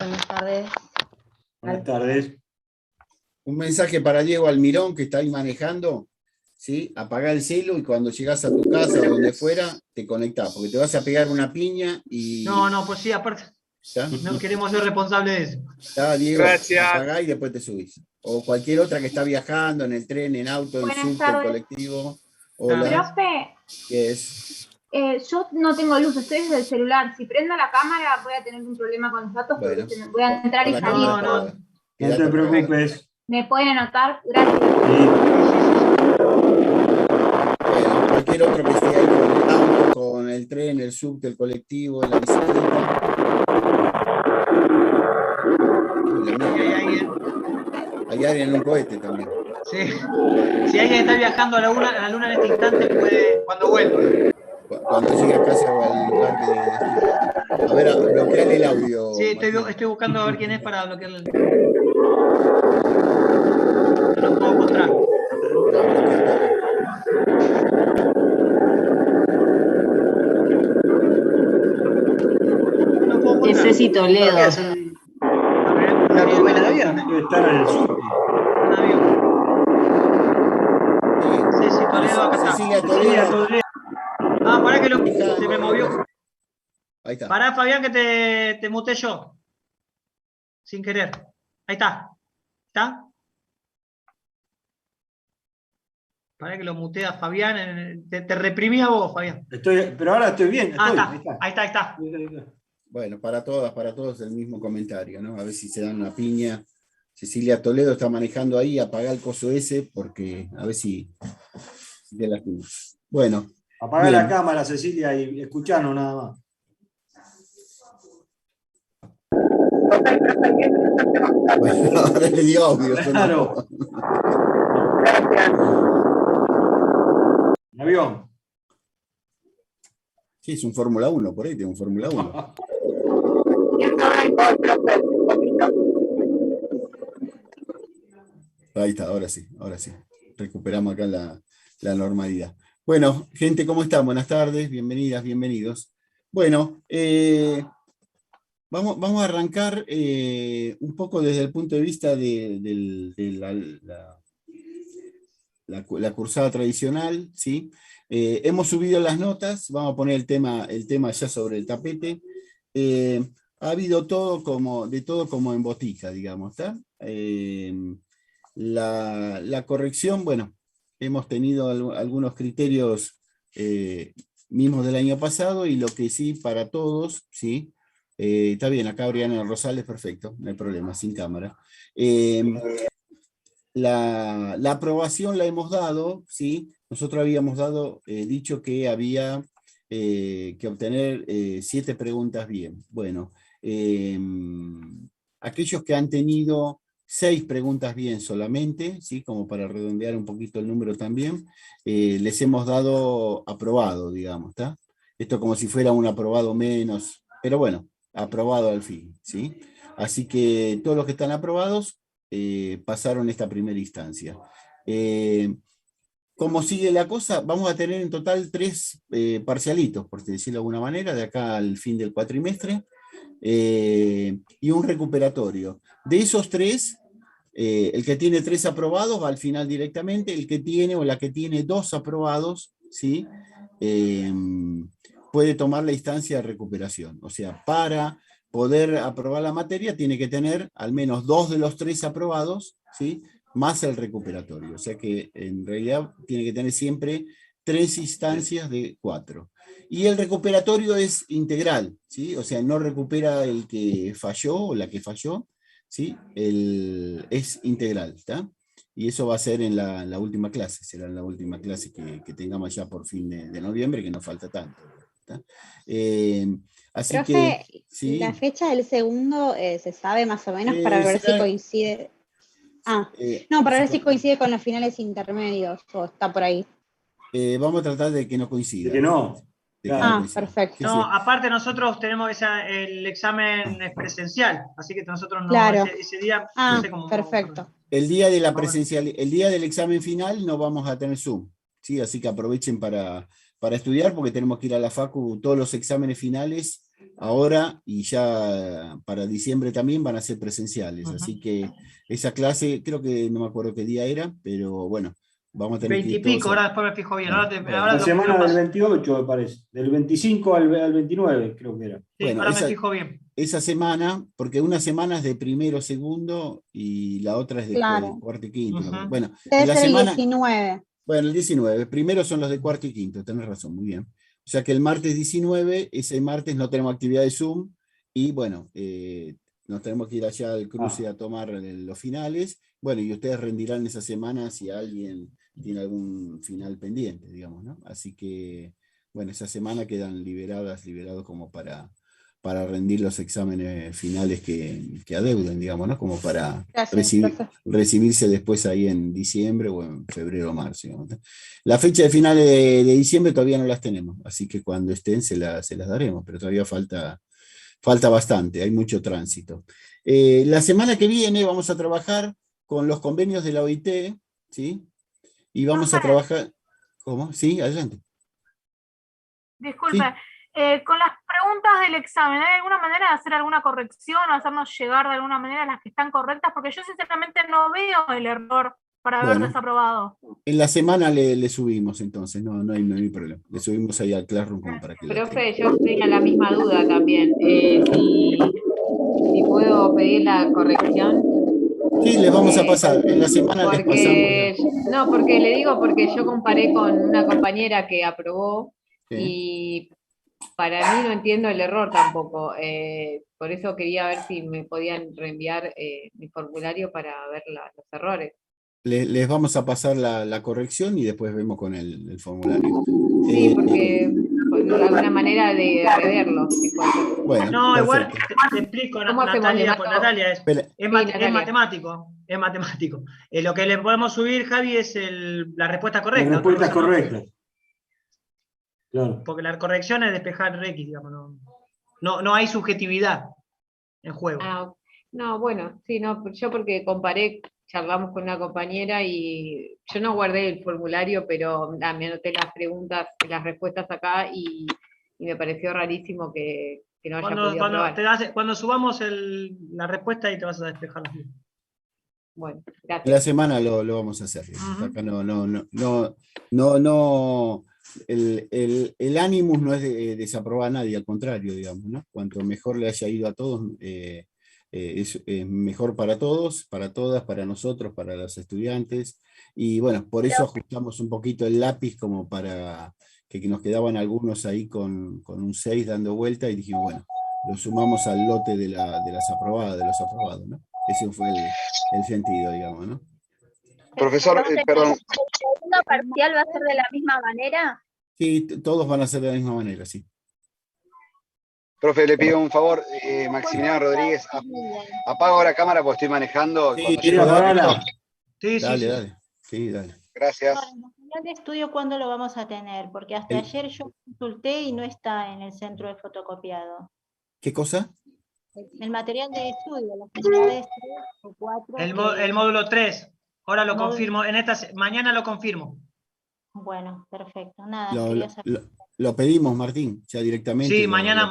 Buenas tardes. Buenas tardes. Un mensaje para Diego Almirón, que está ahí manejando, ¿sí? Apagá el celu y cuando llegás a tu casa o donde fuera, te conectás, porque te vas a pegar una piña y... No, pues sí, aparte, ¿está? no queremos ser responsables de eso. ¿Está, Diego? Gracias. Apagá y después te subís. O cualquier otra que está viajando en el tren, en auto, en Buenas subte, en tardes. colectivo. Hola, Profe, ¿qué es? yo no tengo luz, estoy desde el celular. Si prendo la cámara voy a tener un problema con los datos Bueno. porque voy a entrar y Con la salir. cámara No. apagada. No Quedate te apagada. preocupes. ¿Me pueden anotar? Gracias. Sí. Bueno, cualquier otro que esté ahí con el auto, con el tren, el subte, el colectivo, la bicicleta. Uy, la Si hay mierda. alguien, Hay alguien en un cohete también. sí. Si alguien está viajando a la luna en este instante, puede, cuando vuelva. Cuando llegue a casa o al lugar de destino. A ver, bloqueale el audio. Sí, Martín. estoy buscando a ver quién es para bloquearle el... No lo puedo encontrar. No, bloquea todo. No lo puedo encontrar. Ceci Toledo. A ver, ¿Una turbina de avión? Debe estar en el subte. un avión. Ceci Toledo, acá está. Cecilia Sí, Toledo. Toledo. Ah, pará que Hija, se me movió. Ahí está. Pará, Fabián, que te muteé yo. Sin querer. Ahí está. ¿Está? Pará que lo mutea a Fabián. Te reprimí a vos, Fabián. Pero ahora estoy bien. Ah, Ahí está. está. Ahí está. Bueno, para todos el mismo comentario, ¿no? A ver si se dan una piña. Cecilia Toledo está manejando ahí, apaga el coso ese, porque a ver si te lastimas. Bueno. Apaga bien. la cámara, Cecilia, y escuchanos nada más. Bueno, ahora le dio audio. Claro. Un avión. Sí, es un Fórmula 1, por ahí tiene un Fórmula 1. Ahí está, ahora sí. Recuperamos acá la normalidad. Bueno, gente, ¿cómo están? Buenas tardes, bienvenidas, bienvenidos. Bueno, vamos a arrancar un poco desde el punto de vista de la cursada tradicional, ¿sí? Hemos subido las notas, vamos a poner el tema ya sobre el tapete. Ha habido de todo como en botica, digamos, ¿está? La corrección, bueno, hemos tenido algunos criterios mismos del año pasado y lo que sí para todos, ¿sí? Está bien, acá Briana Rosales, perfecto, no hay problema, sin cámara. La aprobación la hemos dado, ¿sí? Nosotros habíamos dicho que había que obtener 7 preguntas bien. Bueno, aquellos que han tenido 6 preguntas bien solamente, ¿sí? Como para redondear un poquito el número también, les hemos dado aprobado, digamos, ¿está? Esto como si fuera un aprobado menos, pero bueno, aprobado al fin, ¿sí? Así que todos los que están aprobados pasaron esta primera instancia. ¿Cómo sigue la cosa? Vamos a tener en total 3 parcialitos, por decirlo de alguna manera, de acá al fin del cuatrimestre, y un recuperatorio. De esos 3, el que tiene 3 aprobados va al final directamente, el que tiene o la que tiene 2 aprobados, ¿sí? Puede tomar la instancia de recuperación. O sea, para poder aprobar la materia tiene que tener al menos 2 de los 3 aprobados, ¿sí? Más el recuperatorio. O sea que en realidad tiene que tener siempre 3 instancias de 4. Y el recuperatorio es integral, ¿sí? O sea, no recupera el que falló o la que falló, ¿sí? Es integral, ¿está? Y eso va a ser en la última clase, será en la última clase que tengamos ya por fin de noviembre, que nos falta tanto, ¿está? Así Profe, que, ¿sí? la fecha del segundo se sabe más o menos para ver si coincide. Para ver si coincide con los finales intermedios o está por ahí. Vamos a tratar de que no coincida. De que no. Claro. Perfecto. Sí, No, sí. aparte nosotros tenemos el examen es presencial, así que nosotros no, Claro. ese día no sé cómo. Perfecto. El día de la presencial, el día del examen final no vamos a tener Zoom, ¿sí? Así que aprovechen para estudiar porque tenemos que ir a la facu, todos los exámenes finales ahora y ya para diciembre también van a ser presenciales. Así que esa clase, creo que no me acuerdo qué día era, pero bueno, vamos a tener 20 que y ir todos. pico, ahora después me fijo bien. Ahora, Bueno, La lo semana del paso. 28, me parece. Del 25 al 29, creo que era. Sí, bueno, ahora me fijo bien. esa semana, porque una semana es de primero, segundo, y la otra es de Claro. cuarto y quinto. Ujú. Bueno, Debe en la ser el semana, 19. bueno, el 19, primero son los de cuarto y quinto, tenés razón, muy bien. O sea que el martes 19, ese martes no tenemos actividad de Zoom, y bueno, nos tenemos que ir allá al cruce a tomar los finales. Bueno, y ustedes rendirán esa semana si alguien tiene algún final pendiente, digamos, ¿no? Así que, bueno, esa semana quedan liberados como para rendir los exámenes finales que adeuden, digamos, ¿no? Como para Gracias, profe. recibirse después ahí en diciembre o en febrero o marzo, digamos, ¿no? La fecha de finales de diciembre todavía no las tenemos, así que cuando estén se las daremos, pero todavía falta bastante, hay mucho tránsito. La semana que viene vamos a trabajar con los convenios de la OIT, ¿sí? Y vamos a trabajar... ¿Cómo? Sí, adelante. Disculpe, Sí. con las preguntas del examen, ¿hay alguna manera de hacer alguna corrección o hacernos llegar de alguna manera las que están correctas? Porque yo sinceramente no veo el error para haber desaprobado. En la semana le subimos entonces, no hay problema. Le subimos ahí al Classroom como para que lo tenga. Profe, yo tenía la misma duda también. Si puedo pedir la corrección. Sí, les vamos a pasar. En la semana les pasamos. No, porque le digo porque yo comparé con una compañera que aprobó y para mí no entiendo el error tampoco. Por eso quería ver si me podían reenviar mi formulario para ver los errores. Les vamos a pasar la corrección y después vemos con el formulario. Sí, porque de alguna manera de reverlo. Bueno, no, perfecto. igual te explico, ¿Cómo Natalia, hacemos? pues Natalia es Natalia. matemático. Es matemático. Lo que le podemos subir, Javi, es la respuesta correcta. La respuesta correcta. Claro. Porque la corrección es despejar X, digamos. No hay subjetividad en juego. No, bueno, sí, no, yo porque comparé, charlamos con una compañera y yo no guardé el formulario, pero me anoté las preguntas, las respuestas acá y me pareció rarísimo que no haya podido probar. Cuando subamos la respuesta ahí te vas a despejar las dudas. Bueno, gracias. En la semana lo vamos a hacer. Acá el ánimo no es de desaprobar a nadie, al contrario, digamos, ¿no? Cuanto mejor le haya ido a todos, es mejor para todos, para todas, para nosotros, para los estudiantes. Y bueno, por eso ajustamos un poquito el lápiz como para que nos quedaban algunos ahí con un 6 dando vuelta y dijimos, bueno, lo sumamos al lote de las aprobadas, de los aprobados, ¿no? Ese fue el sentido, digamos, ¿no? Profesor, perdón. ¿El segundo parcial va a ser de la misma manera? Sí, todos van a ser de la misma manera, sí. Profe, le pido un favor, Maximiliano Rodríguez, apago la cámara porque estoy manejando. Sí, dale. Sí, dale. Gracias. ¿El material de estudio cuándo lo vamos a tener? Porque hasta ayer yo consulté y no está en el centro de fotocopiado. ¿Qué cosa? El material de estudio, las unidades 3 o 4. El módulo 3, ahora lo confirmo, mañana lo confirmo. Bueno, perfecto. Nada, lo pedimos, Martín, ya directamente. Sí, mañana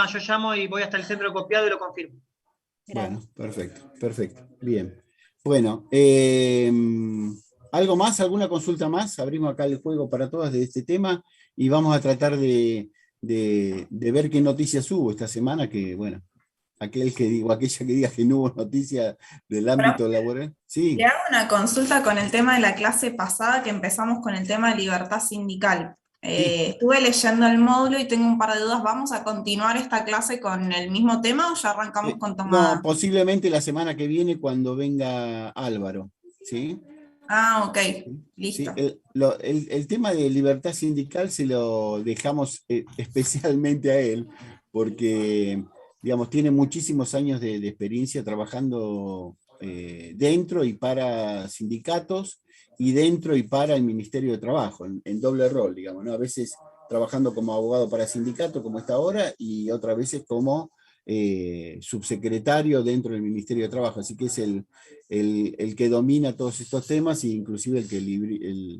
yo llamo y voy hasta el centro de copiado y lo confirmo. Bueno, perfecto. Bien. Bueno, ¿algo más? ¿Alguna consulta más? Abrimos acá el juego para todas de este tema y vamos a tratar de ver qué noticias hubo esta semana, que bueno, aquella que diga que no hubo noticias del ámbito laboral. Sí. Le hago una consulta con el tema de la clase pasada, que empezamos con el tema de libertad sindical. Estuve leyendo el módulo y tengo un par de dudas. ¿Vamos a continuar esta clase con el mismo tema o ya arrancamos con Tomás? No, posiblemente la semana que viene cuando venga Álvaro, ¿sí? Ok, listo. Sí, el tema de libertad sindical se lo dejamos especialmente a él, porque digamos, tiene muchísimos años de experiencia trabajando dentro y para sindicatos y dentro y para el Ministerio de Trabajo, en doble rol, digamos, ¿no? A veces trabajando como abogado para sindicato, como está ahora, y otras veces como subsecretario dentro del Ministerio de Trabajo. Así que es el que domina todos estos temas, e inclusive el que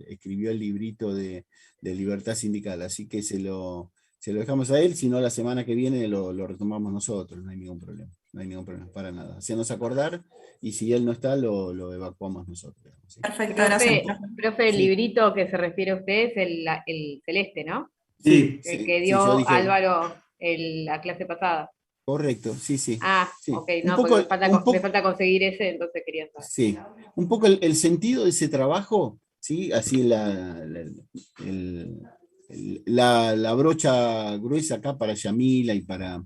escribió el librito de libertad sindical. Así que se lo Se lo dejamos a él, si no la semana que viene lo retomamos nosotros, no hay ningún problema. No hay ningún problema, para nada. Hacernos acordar, y si él no está, lo evacuamos nosotros. ¿Sí? Perfecto, gracias. Profe, el Sí. librito que se refiere a usted es el celeste, ¿no? Sí. El que Sí, dio yo dije, Álvaro la clase pasada. correcto, sí, sí. Ah, Sí. ok, Un no, poco, porque me falta conseguir ese, entonces quería saber. sí. Un poco el sentido de ese trabajo, ¿sí? Así la brocha gruesa acá para Yamila y para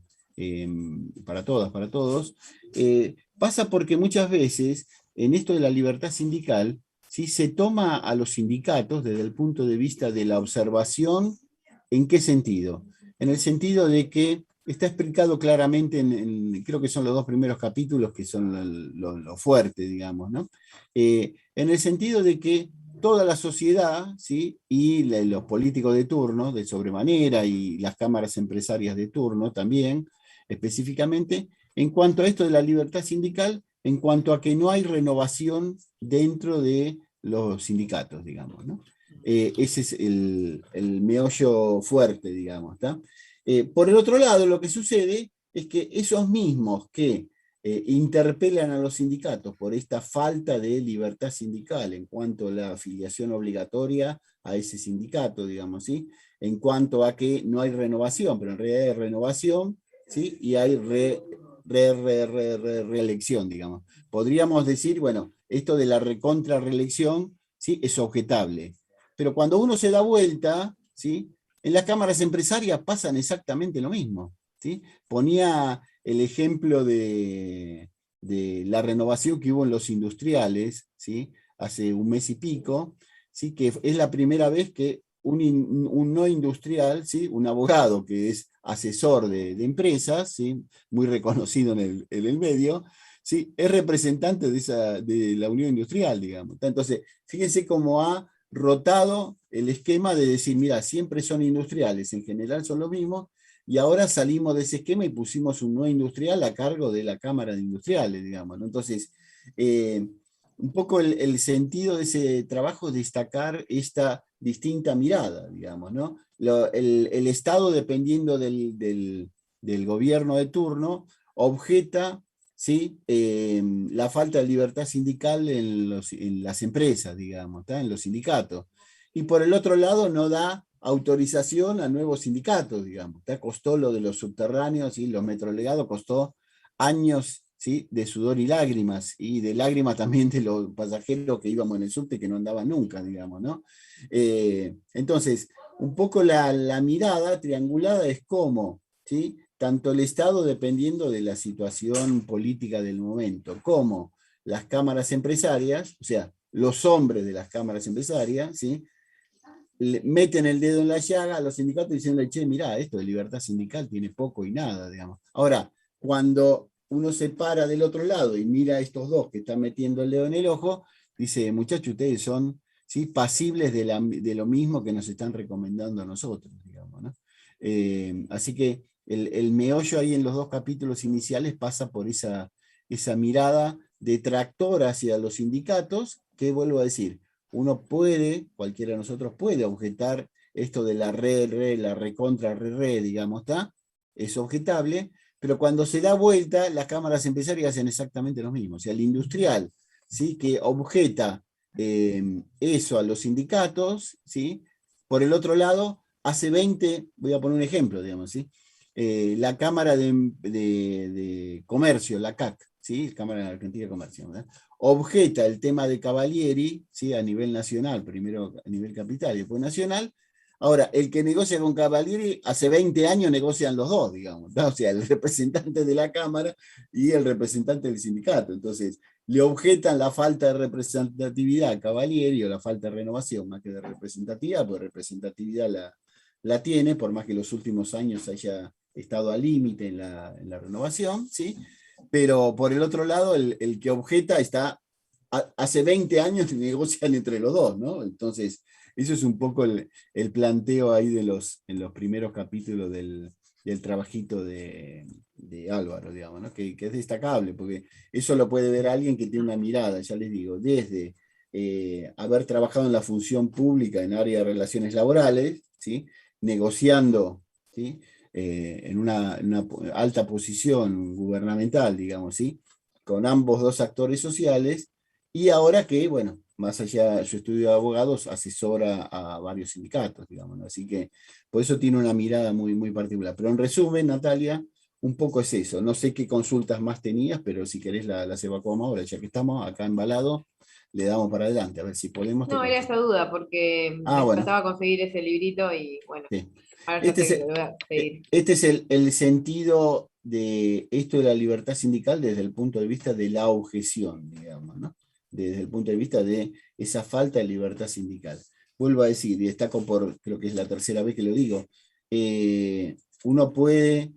todas, para todos, pasa porque muchas veces en esto de la libertad sindical, ¿sí? Se toma a los sindicatos desde el punto de vista de la observación. ¿En qué sentido? En el sentido de que está explicado claramente, creo que son los 2 primeros capítulos que son lo fuerte, digamos, ¿no? En el sentido de que toda la sociedad, ¿sí? Y los políticos de turno, de sobremanera, y las cámaras empresarias de turno también, específicamente, en cuanto a esto de la libertad sindical, en cuanto a que no hay renovación dentro de los sindicatos, digamos, ¿no? Ese es el meollo fuerte, digamos, ¿está? Por el otro lado, lo que sucede es que esos mismos que interpelan a los sindicatos por esta falta de libertad sindical en cuanto a la afiliación obligatoria a ese sindicato, digamos, ¿sí? En cuanto a que no hay renovación, pero en realidad hay renovación, ¿sí? Y hay reelección, digamos. Podríamos decir, bueno, esto de la recontra-reelección, ¿sí? Es objetable. Pero cuando uno se da vuelta, ¿sí? En las cámaras empresarias pasan exactamente lo mismo, ¿sí? Ponía el ejemplo de la renovación que hubo en los industriales, ¿sí? Hace un mes y pico, ¿sí? Que es la primera vez que un no industrial, ¿sí? Un abogado que es asesor de empresas, ¿sí? Muy reconocido en el medio, ¿sí? Es representante de la Unión Industrial, digamos. Entonces, fíjense cómo ha rotado el esquema de decir, mira, siempre son industriales, en general son los mismos, y ahora salimos de ese esquema y pusimos un no industrial a cargo de la Cámara de Industriales, digamos, ¿no? Entonces, un poco el sentido de ese trabajo es destacar esta distinta mirada, digamos, ¿no? El Estado, dependiendo del gobierno de turno, objeta, ¿sí? La falta de libertad sindical en las empresas, digamos, ¿está? En los sindicatos. Y por el otro lado no da autorización a nuevos sindicatos, digamos. ¿Está? Costó lo de los subterráneos, ¿sí? Los metrolegados, costó años, ¿sí? De sudor y lágrimas también de los pasajeros que íbamos en el subte que no andaban nunca, digamos, ¿no? Entonces, un poco la mirada triangulada es cómo, ¿sí? Tanto el Estado, dependiendo de la situación política del momento, como las cámaras empresarias, o sea, los hombres de las cámaras empresarias, ¿sí? Meten el dedo en la llaga a los sindicatos diciendo, che, mirá, esto de libertad sindical tiene poco y nada, digamos. Ahora, cuando uno se para del otro lado y mira a estos dos que están metiendo el dedo en el ojo, dice, muchachos, ustedes son, ¿sí? Pasibles de lo mismo que nos están recomendando a nosotros, digamos, ¿no? Así que el meollo ahí en los 2 capítulos iniciales pasa por esa mirada detractora hacia los sindicatos, que vuelvo a decir, cualquiera de nosotros puede objetar esto de la la recontra, digamos, ¿está? Es objetable, pero cuando se da vuelta, las cámaras empresarias hacen exactamente lo mismo. O sea, el industrial, ¿sí? Que objeta eso a los sindicatos, ¿sí? Por el otro lado, hace 20, voy a poner un ejemplo, digamos, ¿sí? La Cámara de Comercio, la CAC, ¿sí? Cámara Argentina de Comercio, ¿verdad? Objeta el tema de Cavalieri, ¿sí? A nivel nacional, primero a nivel capital y después nacional. Ahora, el que negocia con Cavalieri, hace 20 años negocian los dos, digamos, ¿no? O sea, el representante de la Cámara y el representante del sindicato. Entonces, le objetan la falta de representatividad a Cavalieri, o la falta de renovación más que de representatividad, porque representatividad la tiene, por más que los últimos años haya estado al límite en la renovación, ¿sí? Pero por el otro lado, el que objeta hace 20 años negocian entre los dos, ¿no? Entonces, eso es un poco el planteo ahí en los primeros capítulos del trabajito de Álvaro, digamos, ¿no? Que es destacable, porque eso lo puede ver alguien que tiene una mirada, ya les digo, desde haber trabajado en la función pública en área de relaciones laborales, ¿sí? Negociando ¿sí? En una alta posición gubernamental, digamos, ¿sí? Con ambos dos actores sociales, y ahora que, bueno, más allá de su estudio de abogados, asesora a varios sindicatos, digamos, ¿no? Así que por eso tiene una mirada muy, muy particular. Pero en resumen, Natalia, un poco es eso. No sé qué consultas más tenías, pero si querés las evacuamos ahora, ya que estamos acá embalados, le damos para adelante, a ver si podemos. No, era esa duda, porque me bueno. faltaba conseguir ese librito y bueno, Sí. ahora ya sé que lo voy a pedir. Este es el sentido de esto de la libertad sindical desde el punto de vista de la objeción, digamos, ¿no? Desde el punto de vista de esa falta de libertad sindical. Vuelvo a decir, y destaco creo que es la tercera vez que lo digo, uno puede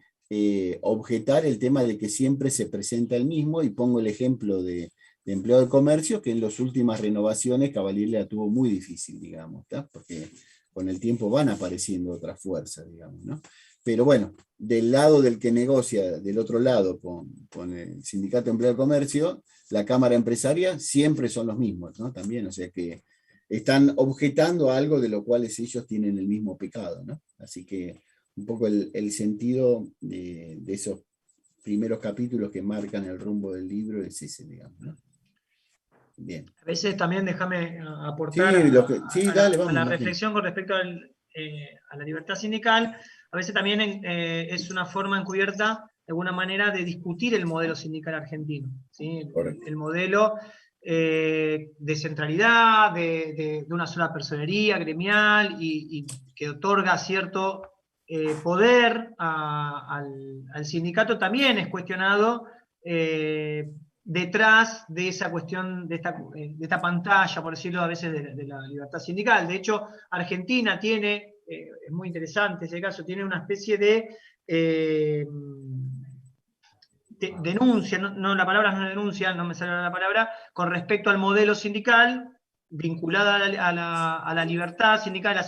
objetar el tema de que siempre se presenta el mismo, y pongo el ejemplo de empleado de comercio, que en las últimas renovaciones Cavalier la tuvo muy difícil, digamos, ¿tá? Porque con el tiempo van apareciendo otras fuerzas, digamos, ¿no? Pero bueno, del lado del que negocia, del otro lado, con el Sindicato de Empleado de Comercio, la Cámara Empresaria, siempre son los mismos, ¿no? También, o sea que están objetando algo de lo cual ellos tienen el mismo pecado, ¿no? Así que un poco el sentido de esos primeros capítulos que marcan el rumbo del libro es ese, digamos, ¿no? Bien. A veces también déjame aportar a la reflexión con respecto a la libertad sindical. A veces también es una forma encubierta, de alguna manera, de discutir el modelo sindical argentino, ¿sí? El modelo de centralidad, de una sola personería gremial, y que otorga cierto poder al sindicato, también es cuestionado detrás de esa cuestión, de esta pantalla, por decirlo a veces, de la libertad sindical. De hecho, Argentina tiene, es muy interesante ese caso, tiene una especie de denuncia, la palabra no es denuncia, no me sale la palabra, con respecto al modelo sindical, vinculada a la libertad sindical, a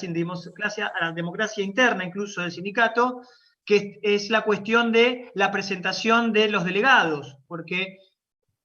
la democracia interna incluso del sindicato, que es la cuestión de la presentación de los delegados, porque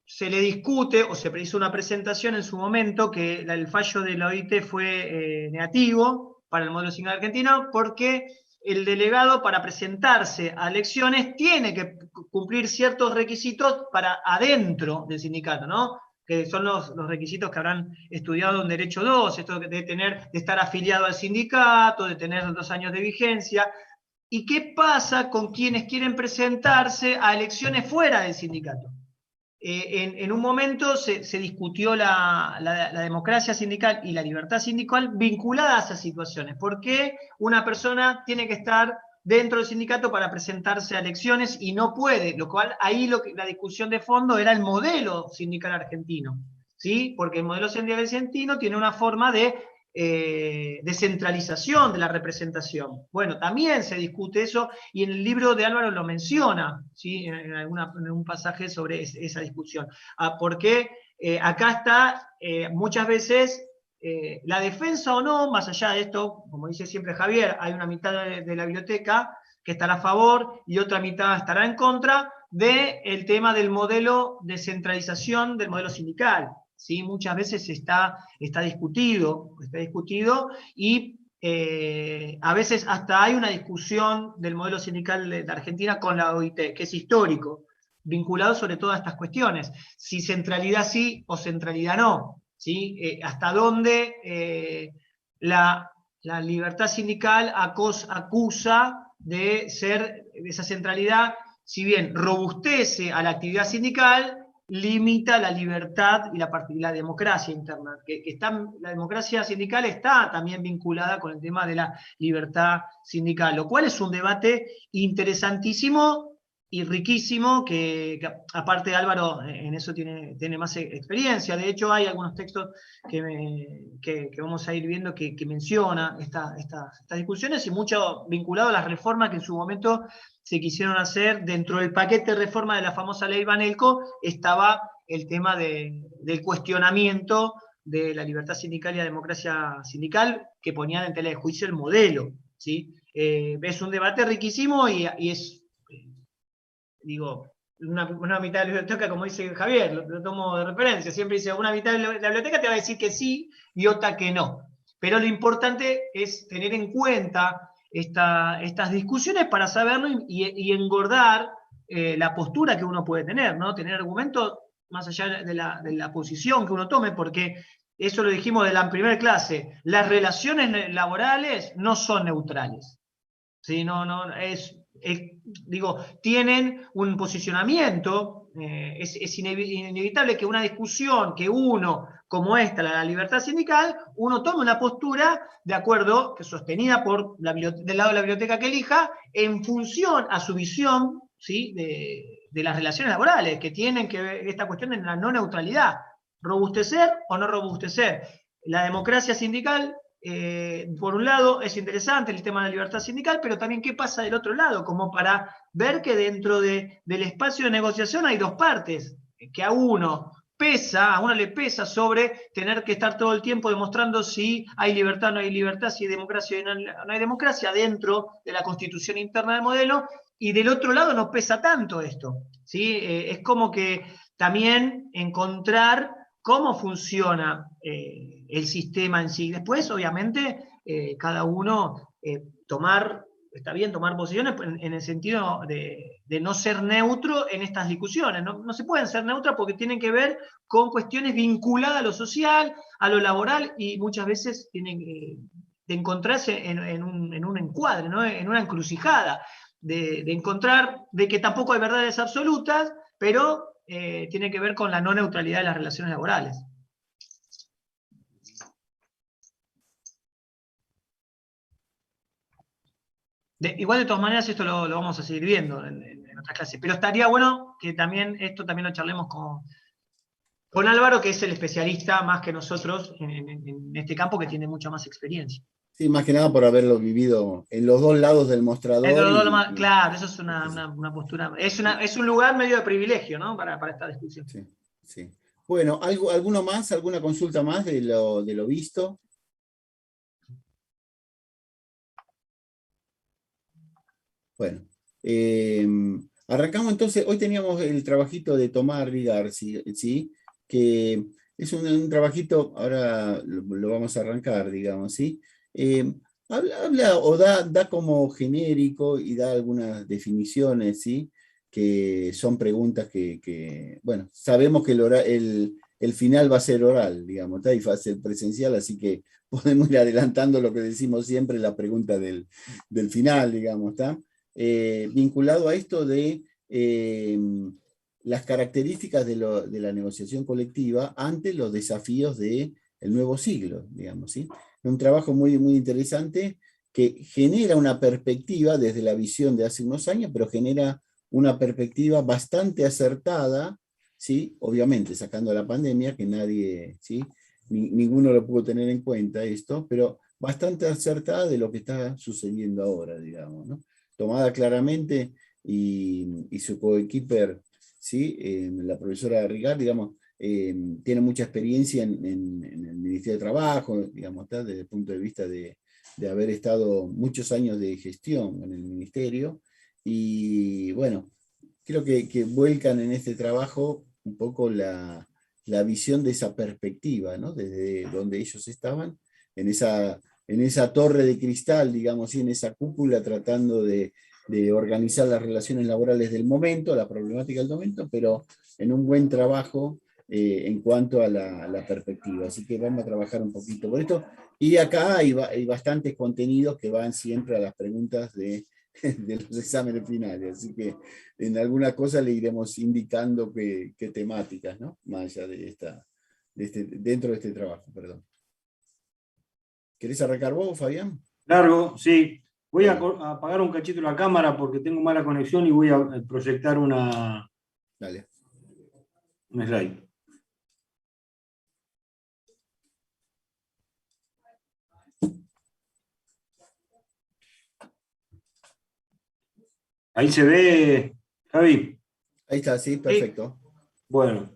se le discute, o se hizo una presentación en su momento, que el fallo de la OIT fue negativo para el modelo sindical argentino, porque el delegado, para presentarse a elecciones, tiene que cumplir ciertos requisitos para adentro del sindicato, ¿no? Que son los requisitos que habrán estudiado en Derecho 2, esto de estar afiliado al sindicato, de tener 2 años de vigencia. ¿Y qué pasa con quienes quieren presentarse a elecciones fuera del sindicato? En un momento se discutió la democracia sindical y la libertad sindical vinculada a esas situaciones. ¿Por qué una persona tiene que estar dentro del sindicato para presentarse a elecciones y no puede? Lo cual, ahí la discusión de fondo era el modelo sindical argentino, ¿sí? Porque el modelo sindical argentino tiene una forma de descentralización de la representación. Bueno, también se discute eso, y en el libro de Álvaro lo menciona, ¿sí? en un pasaje sobre esa discusión. Porque acá está muchas veces la defensa o no, más allá de esto, como dice siempre Javier, hay una mitad de la biblioteca que estará a favor y otra mitad estará en contra del tema del modelo de centralización del modelo sindical. ¿Sí? Muchas veces está discutido, y a veces hasta hay una discusión del modelo sindical de Argentina con la OIT, que es histórico, vinculado sobre todo a estas cuestiones. Si centralidad sí o centralidad no. ¿Sí? Hasta dónde la libertad sindical acusa de ser esa centralidad, si bien robustece a la actividad sindical, limita la libertad y la democracia interna. La democracia sindical está también vinculada con el tema de la libertad sindical, lo cual es un debate interesantísimo y riquísimo, que aparte Álvaro en eso tiene más experiencia. De hecho, hay algunos textos que vamos a ir viendo que menciona estas discusiones, y mucho vinculado a las reformas que en su momento se quisieron hacer. Dentro del paquete de reforma de la famosa ley Banelco estaba el tema del cuestionamiento de la libertad sindical y la democracia sindical, que ponían en tela de juicio el modelo, ¿sí? Es un debate riquísimo, y es, digo, una mitad de la biblioteca, como dice Javier, lo tomo de referencia, siempre dice, una mitad de la biblioteca te va a decir que sí y otra que no. Pero lo importante es tener en cuenta estas discusiones para saberlo y engordar la postura que uno puede tener, ¿no? Tener argumentos más allá de la posición que uno tome, porque eso lo dijimos de la primera clase, las relaciones laborales no son neutrales. ¿Sí? Digo, tienen un posicionamiento, es inevitable que una discusión que uno, como esta, la libertad sindical, uno tome una postura de acuerdo, que sostenida por del lado de la biblioteca que elija, en función a su visión, ¿sí? de las relaciones laborales, que tienen que ver esta cuestión de la no neutralidad, robustecer o no robustecer. La democracia sindical, por un lado, es interesante el tema de la libertad sindical, pero también qué pasa del otro lado, como para ver que dentro del espacio de negociación hay dos partes, que a uno le pesa sobre tener que estar todo el tiempo demostrando si hay libertad o no hay libertad, si hay democracia o no hay democracia dentro de la constitución interna del modelo, y del otro lado no pesa tanto esto, ¿sí? Es como que también encontrar cómo funciona el sistema en sí. Después, obviamente, cada uno está bien tomar posiciones en el sentido de no ser neutro en estas discusiones. No se pueden ser neutras porque tienen que ver con cuestiones vinculadas a lo social, a lo laboral, y muchas veces tienen de encontrarse en un encuadre, ¿no? En una encrucijada, de encontrar de que tampoco hay verdades absolutas, pero tiene que ver con la no neutralidad de las relaciones laborales. Igual de todas maneras esto lo vamos a seguir viendo en otras clases, pero estaría bueno que esto también lo charlemos con Álvaro, que es el especialista más que nosotros en este campo, que tiene mucha más experiencia. Sí, más que nada por haberlo vivido en los dos lados del mostrador. Claro, eso es una postura, es un lugar medio de privilegio, ¿no? Para esta discusión. Sí, sí. Bueno, ¿alguno más? ¿Alguna consulta más de lo visto? Bueno, arrancamos entonces. Hoy teníamos el trabajito de Tomás Rigar, ¿sí? Que es un trabajito, ahora lo vamos a arrancar, digamos, ¿sí? Habla o da como genérico y da algunas definiciones, ¿sí? Que son preguntas que bueno, sabemos que el final va a ser oral, digamos, ¿tá? Y va a ser presencial, así que podemos ir adelantando lo que decimos siempre, la pregunta del final, digamos, ¿está? Vinculado a esto de las características de la negociación colectiva ante los desafíos del nuevo siglo, digamos, ¿sí? Un trabajo muy, muy interesante que genera una perspectiva desde la visión de hace unos años, pero genera una perspectiva bastante acertada, ¿sí? Obviamente sacando la pandemia, que nadie, ¿sí? Ninguno lo pudo tener en cuenta esto, pero bastante acertada de lo que está sucediendo ahora, digamos, ¿no? Tomada claramente, y su coequiper, ¿sí? La profesora Rigar, digamos, tiene mucha experiencia en el Ministerio de Trabajo, digamos, desde el punto de vista de haber estado muchos años de gestión en el Ministerio, y bueno, creo que vuelcan en este trabajo un poco la visión de esa perspectiva, ¿no? Desde donde ellos estaban, en esa torre de cristal, digamos, y en esa cúpula, tratando de organizar las relaciones laborales del momento, la problemática del momento, pero en un buen trabajo en cuanto a la perspectiva. Así que vamos a trabajar un poquito por esto. Y acá hay bastantes contenidos que van siempre a las preguntas de los exámenes finales. Así que en alguna cosa le iremos indicando qué temáticas, ¿no? Más allá dentro de este trabajo, perdón. ¿Querés arrancar vos, Fabián? Largo, sí. Voy a apagar un cachito la cámara porque tengo mala conexión y voy a proyectar un slide. Ahí se ve, Javi. Ahí está, sí, perfecto. Bueno,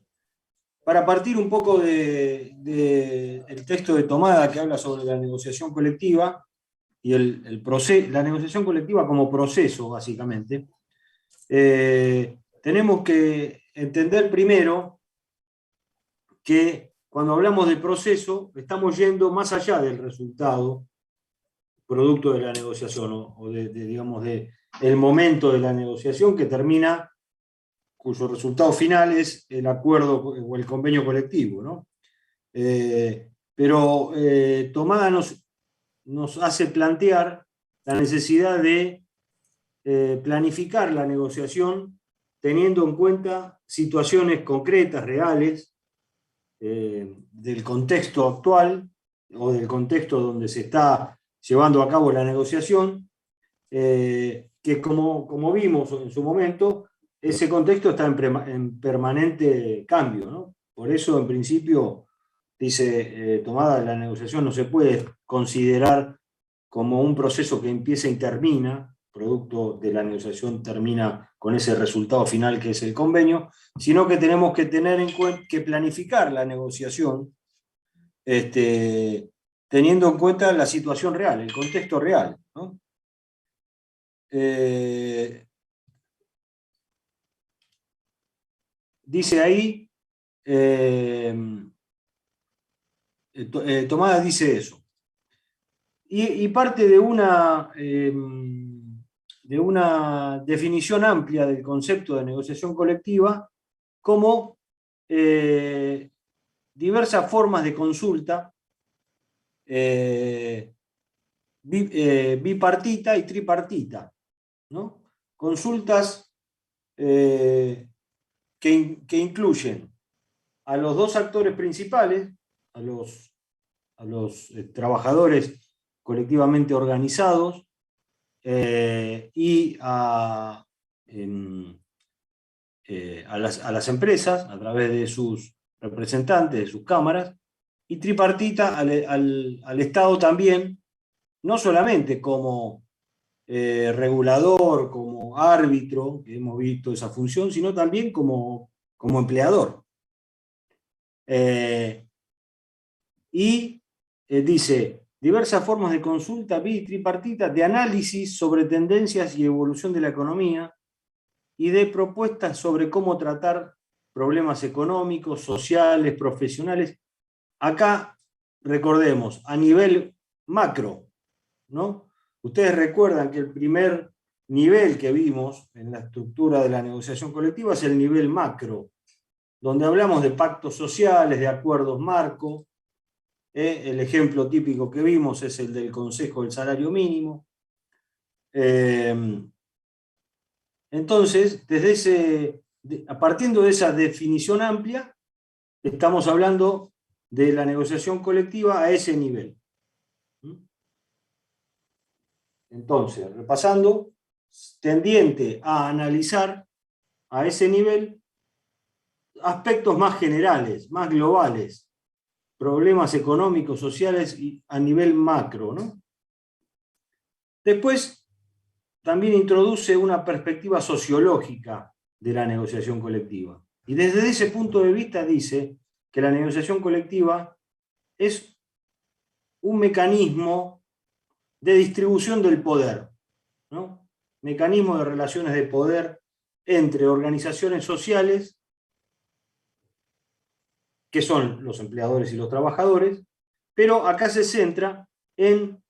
para partir un poco del texto de Tomada que habla sobre la negociación colectiva y la negociación colectiva como proceso, básicamente, tenemos que entender primero que cuando hablamos de proceso estamos yendo más allá del resultado producto de la negociación, o digamos, el momento de la negociación que termina, cuyo resultado final es el acuerdo o el convenio colectivo, ¿no? Pero Tomada nos hace plantear la necesidad de planificar la negociación teniendo en cuenta situaciones concretas, reales, del contexto actual o del contexto donde se está llevando a cabo la negociación, que como vimos en su momento, ese contexto está en permanente cambio, ¿no? Por eso, en principio, dice Tomada, la negociación no se puede considerar como un proceso que empieza y termina, producto de la negociación termina con ese resultado final que es el convenio, sino que tenemos que tener en cuenta, que planificar la negociación teniendo en cuenta la situación real, el contexto real, ¿no? Dice ahí, Tomada dice eso. Y parte de una definición amplia del concepto de negociación colectiva como diversas formas de consulta bipartita y tripartita, ¿no? Consultas que incluyen a los dos actores principales, a los trabajadores colectivamente organizados y a las empresas a través de sus representantes, de sus cámaras, y tripartita al Estado también, no solamente como regulador, como árbitro, que hemos visto esa función, sino también como empleador. Dice, diversas formas de consulta bi y tripartita, de análisis sobre tendencias y evolución de la economía y de propuestas sobre cómo tratar problemas económicos, sociales, profesionales. Acá, recordemos, a nivel macro, ¿no? Ustedes recuerdan que el primer nivel que vimos en la estructura de la negociación colectiva es el nivel macro, donde hablamos de pactos sociales, de acuerdos marco. El ejemplo típico que vimos es el del Consejo del Salario Mínimo. Entonces, partiendo de esa definición amplia, estamos hablando de la negociación colectiva a ese nivel. Entonces, repasando, tendiente a analizar a ese nivel aspectos más generales, más globales, problemas económicos, sociales y a nivel macro, ¿no? Después, también introduce una perspectiva sociológica de la negociación colectiva. Y desde ese punto de vista dice que la negociación colectiva es un mecanismo de distribución del poder, ¿no? Mecanismo de relaciones de poder entre organizaciones sociales, que son los empleadores y los trabajadores, pero acá se centra en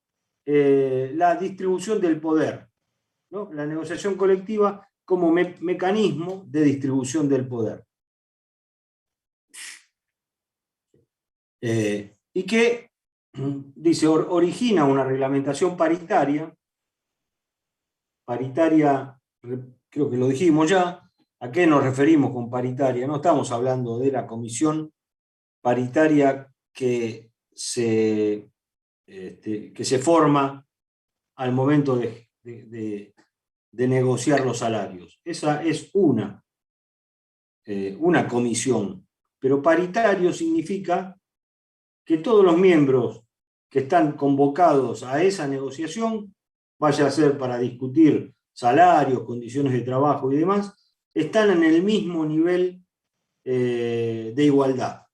la distribución del poder, ¿no? La negociación colectiva como mecanismo de distribución del poder. Y que, dice, origina una reglamentación paritaria, creo que lo dijimos ya. ¿A qué nos referimos con paritaria? No estamos hablando de la comisión paritaria que se forma al momento de negociar los salarios. Esa es una comisión, pero paritario significa que todos los miembros que están convocados a esa negociación, vaya a ser para discutir salarios, condiciones de trabajo y demás, están en el mismo nivel de igualdad.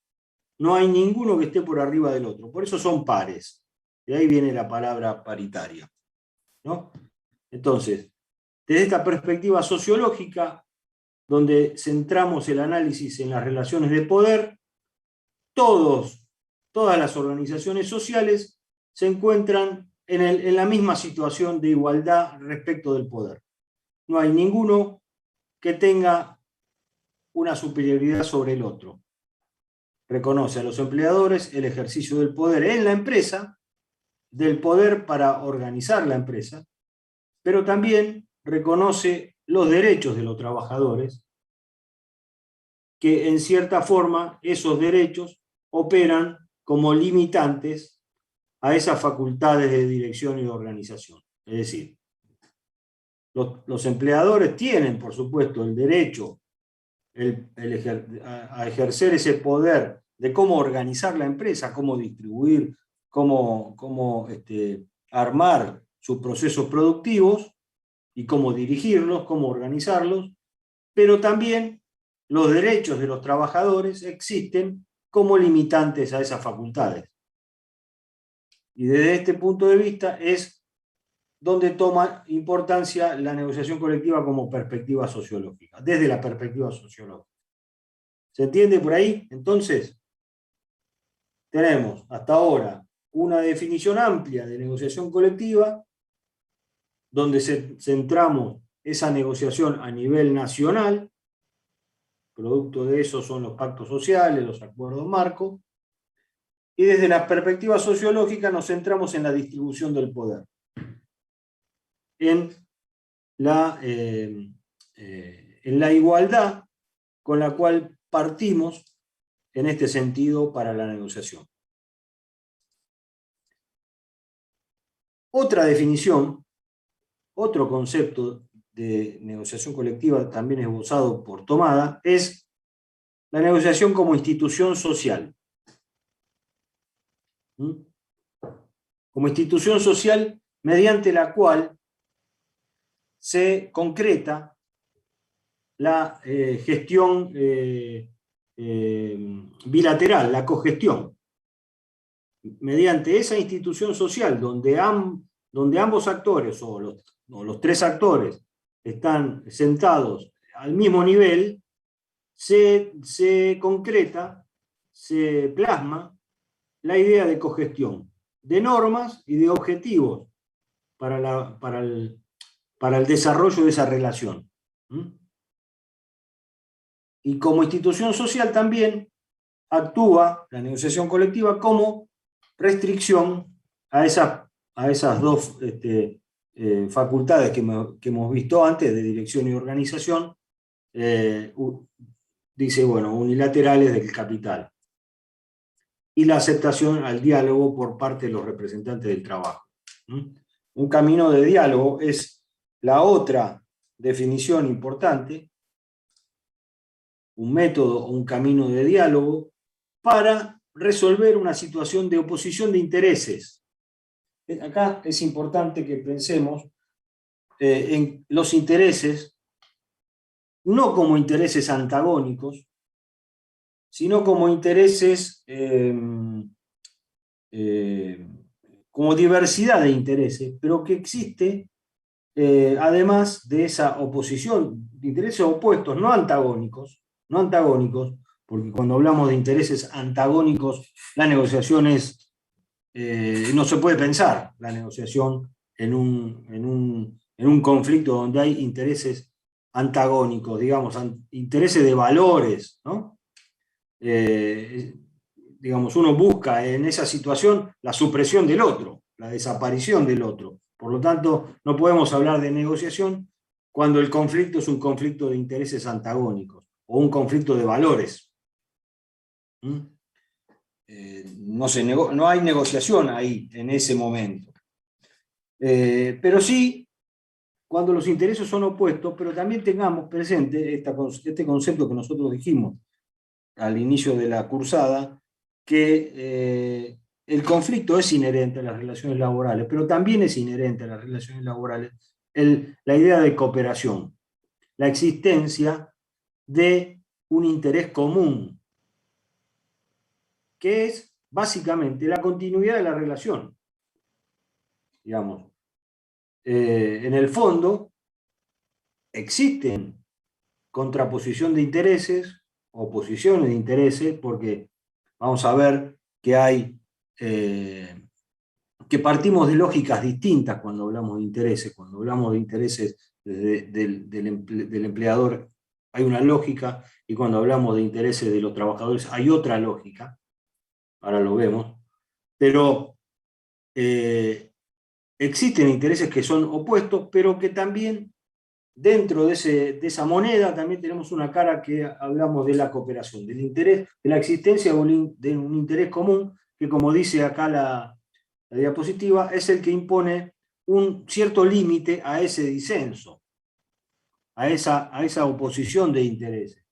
No hay ninguno que esté por arriba del otro, por eso son pares. De ahí viene la palabra paritaria, ¿no? Entonces, desde esta perspectiva sociológica, donde centramos el análisis en las relaciones de poder, todas las organizaciones sociales se encuentran en la misma situación de igualdad respecto del poder. No hay ninguno que tenga una superioridad sobre el otro. Reconoce a los empleadores el ejercicio del poder en la empresa, del poder para organizar la empresa, pero también reconoce los derechos de los trabajadores, que en cierta forma esos derechos operan como limitantes a esas facultades de dirección y de organización. Es decir, los empleadores tienen, por supuesto, el derecho a ejercer ese poder de cómo organizar la empresa, cómo distribuir, cómo armar sus procesos productivos y cómo dirigirlos, cómo organizarlos, pero también los derechos de los trabajadores existen como limitantes a esas facultades. Y desde este punto de vista es donde toma importancia la negociación colectiva como perspectiva sociológica, desde la perspectiva sociológica. ¿Se entiende por ahí? Entonces, tenemos hasta ahora una definición amplia de negociación colectiva, donde centramos esa negociación a nivel nacional, producto de eso son los pactos sociales, los acuerdos marco, y desde la perspectiva sociológica nos centramos en la distribución del poder, en la igualdad con la cual partimos en este sentido para la negociación. Otra definición, otro concepto de negociación colectiva también esbozado por Tomada, es la negociación como institución social. Como institución social mediante la cual se concreta la gestión bilateral, la cogestión. Mediante esa institución social donde ambos actores o los tres actores están sentados al mismo nivel, se concreta, se plasma la idea de cogestión, de normas y de objetivos para el desarrollo de esa relación. Y como institución social también actúa la negociación colectiva como restricción a esas dos facultades que hemos visto antes, de dirección y organización, dice, bueno, unilaterales del capital. Y la aceptación al diálogo por parte de los representantes del trabajo. Un camino de diálogo es la otra definición importante, un método o un camino de diálogo para resolver una situación de oposición de intereses. Acá es importante que pensemos en los intereses, no como intereses antagónicos, sino como intereses, como diversidad de intereses, pero que existe, además de esa oposición de intereses opuestos, no antagónicos, porque cuando hablamos de intereses antagónicos, la negociación no se puede pensar la negociación en un conflicto donde hay intereses antagónicos, digamos, intereses de valores, ¿no? Digamos, uno busca en esa situación la supresión del otro, la desaparición del otro. Por lo tanto, no podemos hablar de negociación cuando el conflicto es un conflicto de intereses antagónicos o un conflicto de valores. No hay negociación ahí, en ese momento. Pero sí, cuando los intereses son opuestos, pero también tengamos presente este concepto que nosotros dijimos al inicio de la cursada, que el conflicto es inherente a las relaciones laborales, pero también es inherente a las relaciones laborales la idea de cooperación, la existencia de un interés común, que es básicamente la continuidad de la relación. Digamos, en el fondo existen contraposición de intereses, oposiciones de intereses, porque vamos a ver que hay que partimos de lógicas distintas cuando hablamos de intereses. Cuando hablamos de intereses del empleador hay una lógica, y cuando hablamos de intereses de los trabajadores hay otra lógica, ahora lo vemos, pero existen intereses que son opuestos, pero que también dentro de esa moneda también tenemos una cara que hablamos de la cooperación, del interés, de la existencia de un interés común, que como dice acá la diapositiva, es el que impone un cierto límite a ese disenso, a esa oposición de intereses.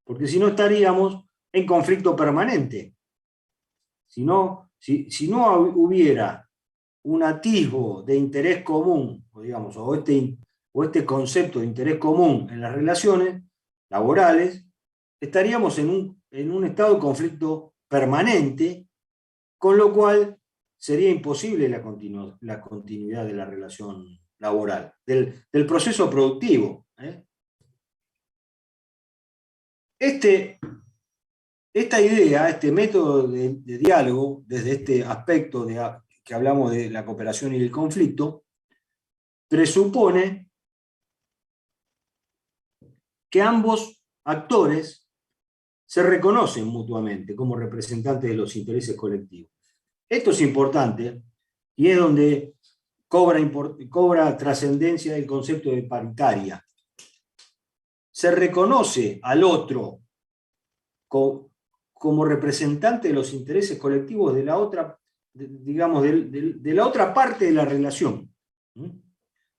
Porque si no estaríamos en conflicto permanente. Si no hubiera un atisbo de interés común, digamos, o este concepto de interés común en las relaciones laborales, estaríamos en un estado de conflicto permanente, con lo cual sería imposible la continuidad de la relación laboral, del proceso productivo. Esta idea, este método de diálogo, desde este aspecto que hablamos de la cooperación y el conflicto, presupone que ambos actores se reconocen mutuamente como representantes de los intereses colectivos. Esto es importante, y es donde cobra trascendencia el concepto de paritaria. Se reconoce al otro como representante de los intereses colectivos de la otra, digamos, de la otra parte de la relación.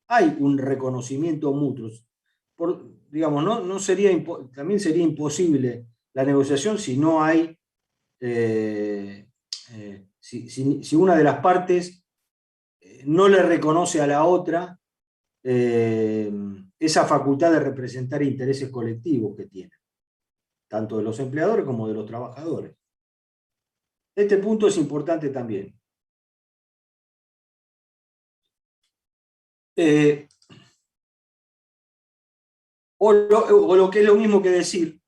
Hay un reconocimiento mutuo. Digamos, también sería imposible la negociación si no hay, si una de las partes no le reconoce a la otra esa facultad de representar intereses colectivos que tiene, tanto de los empleadores como de los trabajadores. Este punto es importante también. O lo que es lo mismo que decir,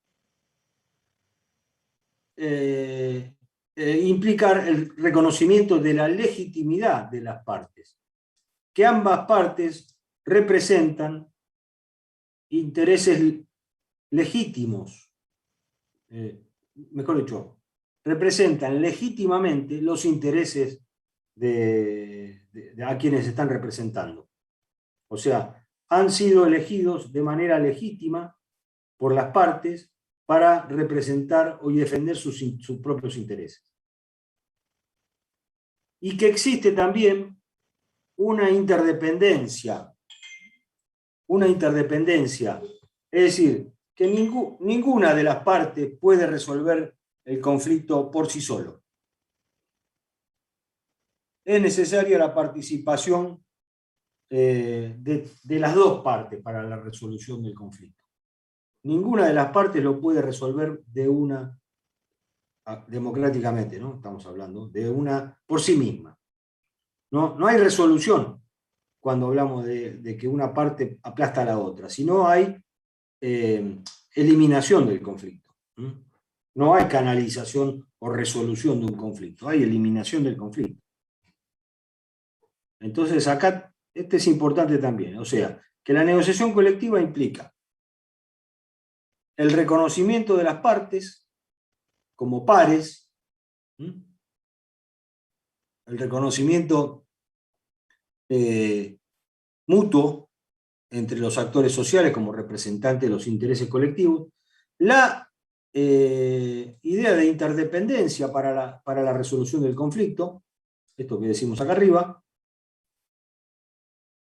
implicar el reconocimiento de la legitimidad de las partes, que ambas partes representan intereses legítimos, mejor dicho, representan legítimamente los intereses a quienes están representando. O sea, han sido elegidos de manera legítima por las partes para representar y defender sus propios intereses. Y que existe también una interdependencia, es decir, que ninguna de las partes puede resolver el conflicto por sí solo. Es necesaria la participación de las dos partes para la resolución del conflicto. Ninguna de las partes lo puede resolver democráticamente, ¿no? Estamos hablando por sí misma. No hay resolución cuando hablamos de que una parte aplasta a la otra, sino hay eliminación del conflicto. No hay canalización o resolución de un conflicto, hay eliminación del conflicto. Entonces acá este es importante también, o sea, que la negociación colectiva implica el reconocimiento de las partes como pares, el reconocimiento mutuo entre los actores sociales como representantes de los intereses colectivos, la idea de interdependencia para la resolución del conflicto, esto que decimos acá arriba,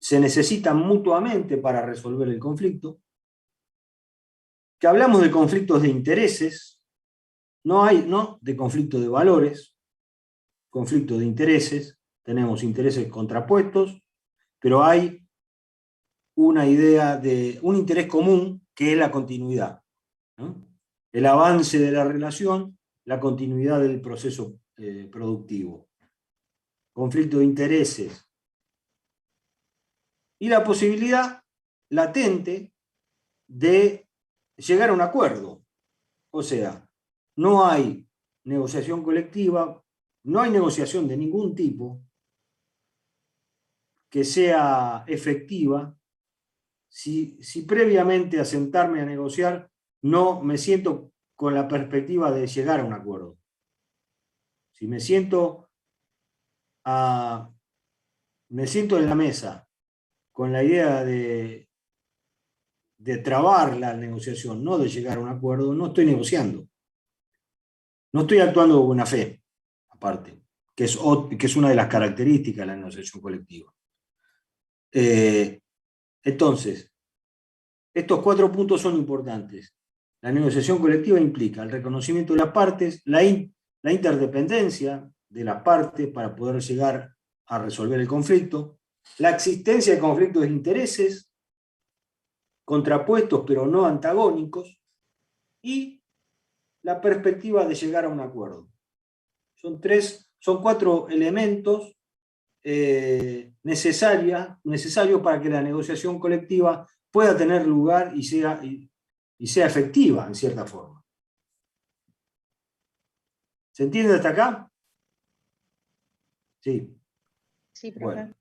se necesitan mutuamente para resolver el conflicto, que hablamos de conflictos de intereses, no de conflicto de valores, conflicto de intereses, tenemos intereses contrapuestos, pero hay una idea de un interés común que es la continuidad, ¿no? El avance de la relación, la continuidad del proceso productivo. Conflicto de intereses. Y la posibilidad latente de llegar a un acuerdo. O sea, no hay negociación colectiva, no hay negociación de ningún tipo que sea efectiva si previamente a sentarme a negociar no me siento con la perspectiva de llegar a un acuerdo. Si me siento en la mesa con la idea de trabar la negociación, no de llegar a un acuerdo, no estoy negociando. No estoy actuando de buena fe, aparte, que es una de las características de la negociación colectiva. Entonces, estos 4 puntos son importantes. La negociación colectiva implica el reconocimiento de las partes, la interdependencia de las partes para poder llegar a resolver el conflicto, la existencia de conflictos de intereses contrapuestos pero no antagónicos, y la perspectiva de llegar a un acuerdo. Son 4 elementos necesarios para que la negociación colectiva pueda tener lugar y sea efectiva en cierta forma. ¿Se entiende hasta acá? Sí. Sí, profe. Bueno,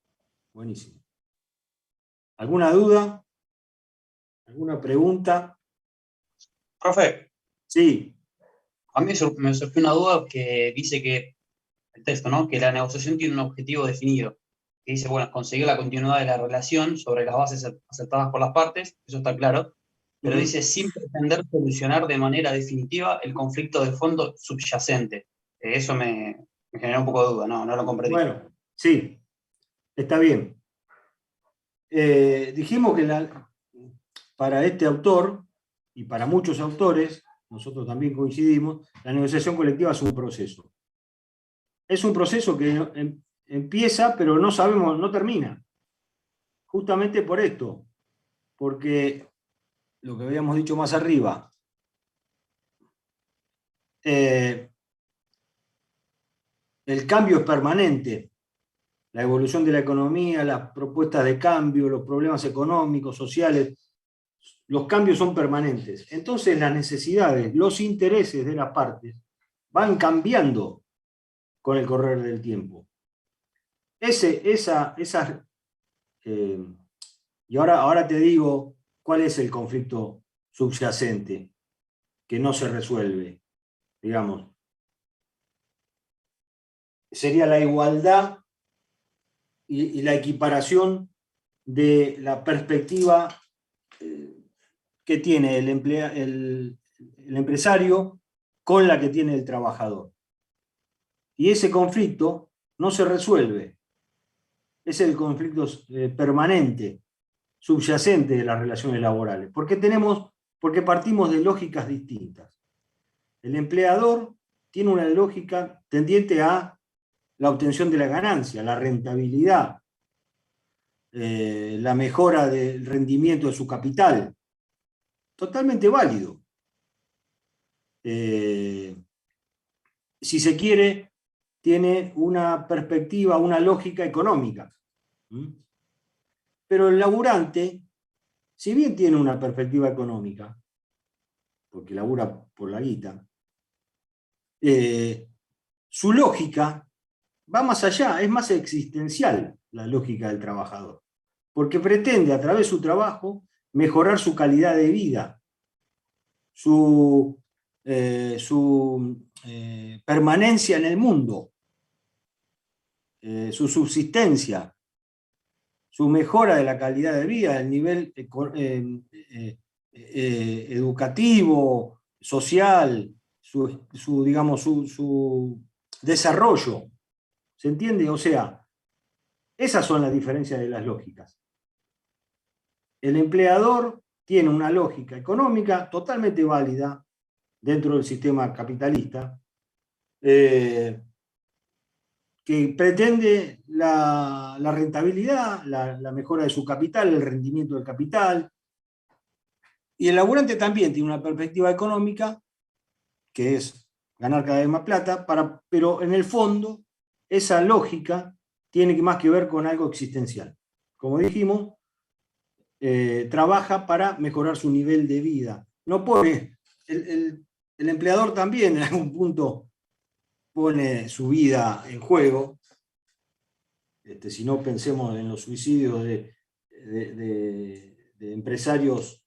buenísimo. ¿Alguna duda? ¿Alguna pregunta? Profe. Sí. A mí me surgió una duda que dice que el texto, ¿no? Que la negociación tiene un objetivo definido. Que dice, bueno, conseguir la continuidad de la relación sobre las bases aceptadas por las partes, eso está claro, pero dice, sin pretender solucionar de manera definitiva el conflicto de fondo subyacente. Eso me generó un poco de duda, no lo comprendí. Bueno, sí, está bien. Dijimos que para este autor, y para muchos autores, nosotros también coincidimos, la negociación colectiva es un proceso. Es un proceso que empieza, pero no termina. Justamente por esto, porque lo que habíamos dicho más arriba, el cambio es permanente. La evolución de la economía, las propuestas de cambio, los problemas económicos, sociales, los cambios son permanentes. Entonces las necesidades, los intereses de las partes van cambiando con el correr del tiempo. Y ahora te digo cuál es el conflicto subyacente que no se resuelve, digamos. Sería la igualdad y la equiparación de la perspectiva que tiene el empresario con la que tiene el trabajador. Y ese conflicto no se resuelve. Es el conflicto permanente, subyacente de las relaciones laborales. Porque partimos de lógicas distintas. El empleador tiene una lógica tendiente a la obtención de la ganancia, la rentabilidad, la mejora del rendimiento de su capital. Totalmente válido. Si se quiere, tiene una perspectiva, una lógica económica. Pero el laburante, si bien tiene una perspectiva económica, porque labura por la guita, su lógica va más allá, es más existencial la lógica del trabajador, porque pretende a través de su trabajo mejorar su calidad de vida, su permanencia en el mundo, su subsistencia, su mejora de la calidad de vida, el nivel educativo, social, su desarrollo. ¿Se entiende? O sea, esas son las diferencias de las lógicas. El empleador tiene una lógica económica totalmente válida dentro del sistema capitalista, que pretende la rentabilidad, la mejora de su capital, el rendimiento del capital. Y el laburante también tiene una perspectiva económica, que es ganar cada vez más plata, pero en el fondo esa lógica tiene más que ver con algo existencial. Como dijimos, trabaja para mejorar su nivel de vida. No pone, el empleador también en algún punto pone su vida en juego, Si no, pensemos en los suicidios de empresarios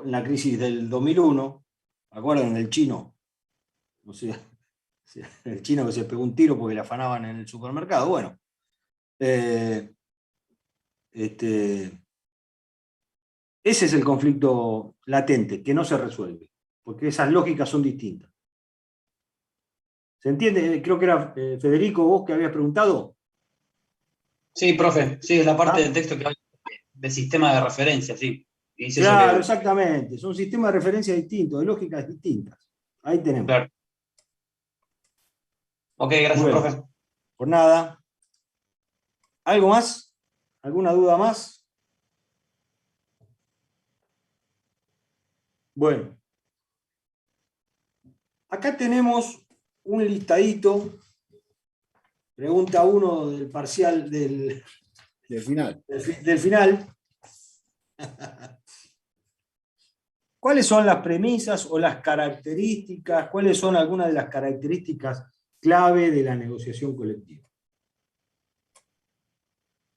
en la crisis del 2001. ¿Acuerdan del chino? No sé, el chino que se pegó un tiro porque le afanaban en el supermercado. Bueno, ese es el conflicto latente, que no se resuelve, porque esas lógicas son distintas. ¿Se entiende? Creo que era Federico, vos que habías preguntado. Sí, profe, sí, es la parte del texto que habla del sistema de referencia, sí. Y dice claro, eso que... exactamente. Son sistemas de referencia distintos, de lógicas distintas. Ahí tenemos. Claro. Ok, gracias, bueno, profe. Por nada. ¿Algo más? ¿Alguna duda más? Bueno. Acá tenemos un listadito. Pregunta 1 del parcial del final. Del final. ¿Cuáles son las premisas o las características? ¿Cuáles son algunas de las características clave de la negociación colectiva?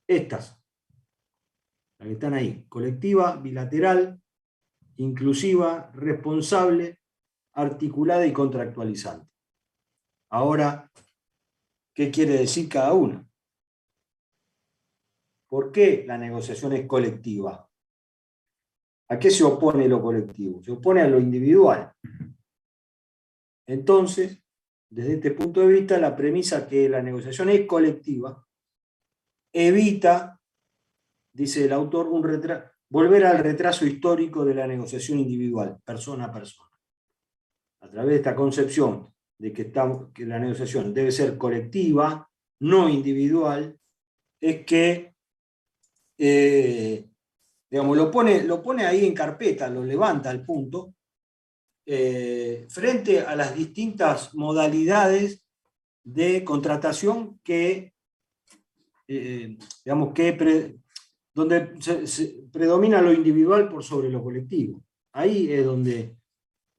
Estas, las que están ahí: colectiva, bilateral, inclusiva, responsable, articulada y contractualizante. Ahora, ¿qué quiere decir cada una? ¿Por qué la negociación es colectiva? ¿A qué se opone lo colectivo? Se opone a lo individual. Entonces, desde este punto de vista, la premisa que la negociación es colectiva evita, dice el autor, volver al retraso histórico de la negociación individual, persona a persona. A través de esta concepción de que la negociación debe ser colectiva, no individual, es que digamos, lo pone ahí en carpeta, lo levanta al punto, frente a las distintas modalidades de contratación que, digamos, donde se predomina lo individual por sobre lo colectivo. Ahí es donde,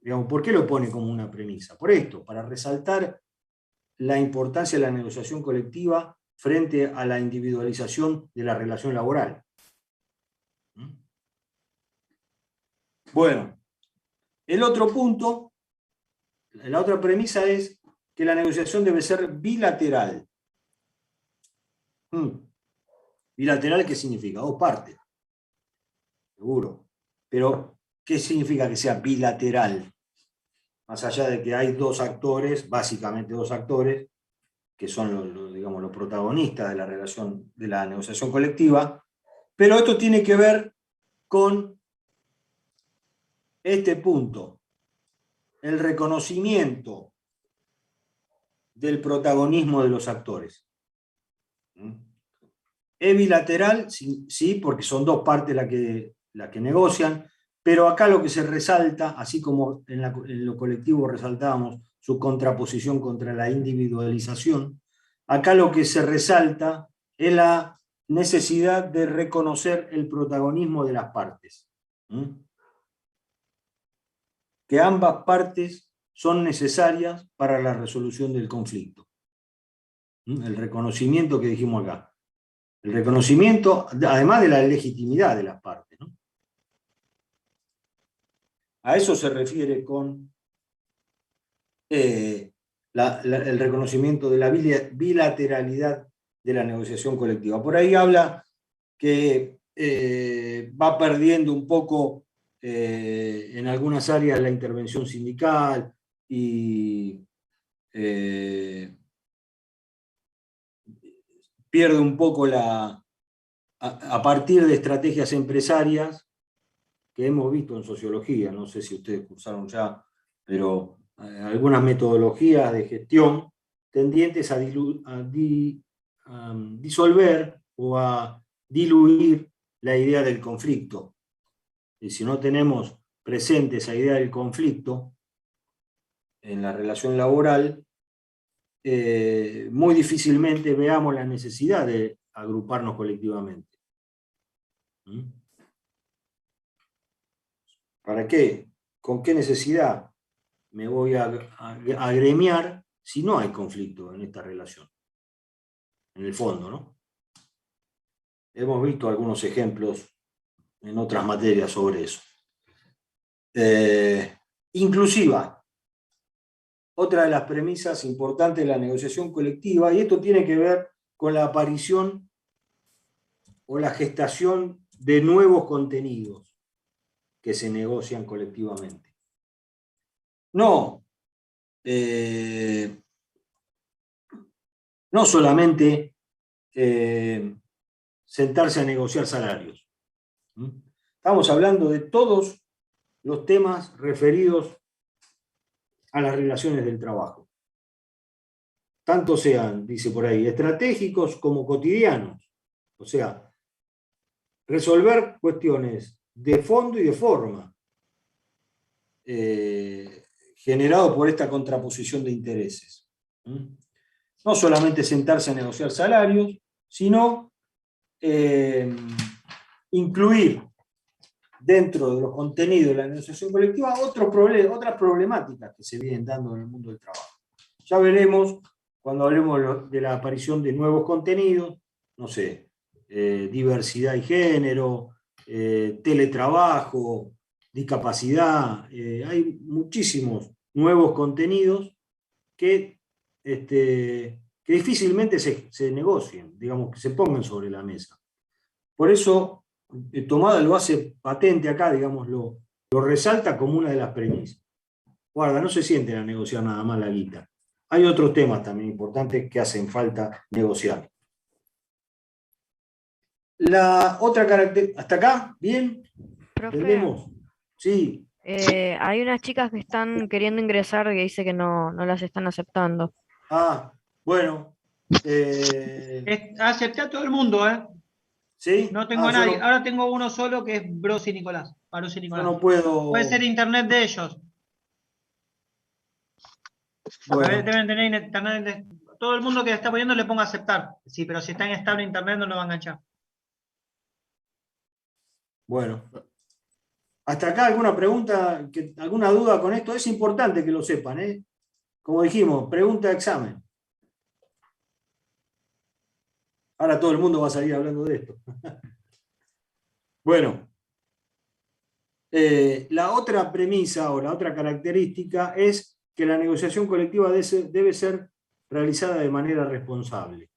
digamos, ¿por qué lo pone como una premisa? Por esto, para resaltar la importancia de la negociación colectiva frente a la individualización de la relación laboral. Bueno, el otro punto, la otra premisa es que la negociación debe ser bilateral. ¿Bilateral qué significa? Dos partes. Seguro. Pero, ¿qué significa que sea bilateral? Más allá de que hay dos actores, básicamente dos actores, que son digamos, los protagonistas de la relación, de la negociación colectiva, pero esto tiene que ver con este punto, el reconocimiento del protagonismo de los actores. Es bilateral, sí, porque son dos partes las que negocian, pero acá lo que se resalta, así como en lo colectivo resaltábamos su contraposición contra la individualización, acá lo que se resalta es la necesidad de reconocer el protagonismo de las partes. Que ambas partes son necesarias para la resolución del conflicto. El reconocimiento que dijimos acá. El reconocimiento, además de la legitimidad de las partes, ¿no? A eso se refiere con el reconocimiento de la bilateralidad de la negociación colectiva. Por ahí habla que va perdiendo un poco en algunas áreas la intervención sindical y pierde un poco a partir de estrategias empresarias que hemos visto en sociología, no sé si ustedes cursaron ya, pero algunas metodologías de gestión tendientes a disolver o a diluir la idea del conflicto. Y si no tenemos presente esa idea del conflicto en la relación laboral, muy difícilmente veamos la necesidad de agruparnos colectivamente. ¿Para qué? ¿Con qué necesidad me voy a agremiar si no hay conflicto en esta relación? En el fondo, ¿no? Hemos visto algunos ejemplos en otras materias sobre eso. Inclusiva, otra de las premisas importantes de la negociación colectiva, y esto tiene que ver con la aparición o la gestación de nuevos contenidos que se negocian colectivamente. No solamente sentarse a negociar salarios. Estamos hablando de todos los temas referidos a las relaciones del trabajo. Tanto sean, dice por ahí, estratégicos como cotidianos. O sea, resolver cuestiones de fondo y de forma, generado por esta contraposición de intereses. No solamente sentarse a negociar salarios, sino incluir dentro de los contenidos de la negociación colectiva otras problemáticas que se vienen dando en el mundo del trabajo. Ya veremos cuando hablemos de la aparición de nuevos contenidos, no sé, diversidad y género, teletrabajo, discapacidad, hay muchísimos nuevos contenidos que difícilmente se negocien, digamos, que se pongan sobre la mesa. Por eso, Tomada lo hace patente acá, digamos, lo resalta como una de las premisas. Guarda, no se sienten a negociar nada más la guita. Hay otros temas también importantes que hacen falta negociar. La otra característica, ¿hasta acá? ¿Bien? Profe, ¿Entendemos? Sí. hay unas chicas que están queriendo ingresar que dice que no las están aceptando. Ah, bueno. Acepté a todo el mundo, ¿eh? ¿Sí? No tengo a nadie. Ahora tengo uno solo que es Brosi Nicolás. Barosi Nicolás. Yo no puedo. Puede ser internet de ellos. Bueno. A ver, deben tener internet. Todo el mundo que está poniendo le pongo a aceptar. Sí, pero si está inestable internet no lo va a enganchar. Bueno. ¿Hasta acá alguna pregunta, alguna duda con esto? Es importante que lo sepan, ¿eh? Como dijimos, pregunta de examen. Ahora todo el mundo va a salir hablando de esto. Bueno. La otra premisa o la otra característica es que la negociación colectiva debe ser realizada de manera responsable.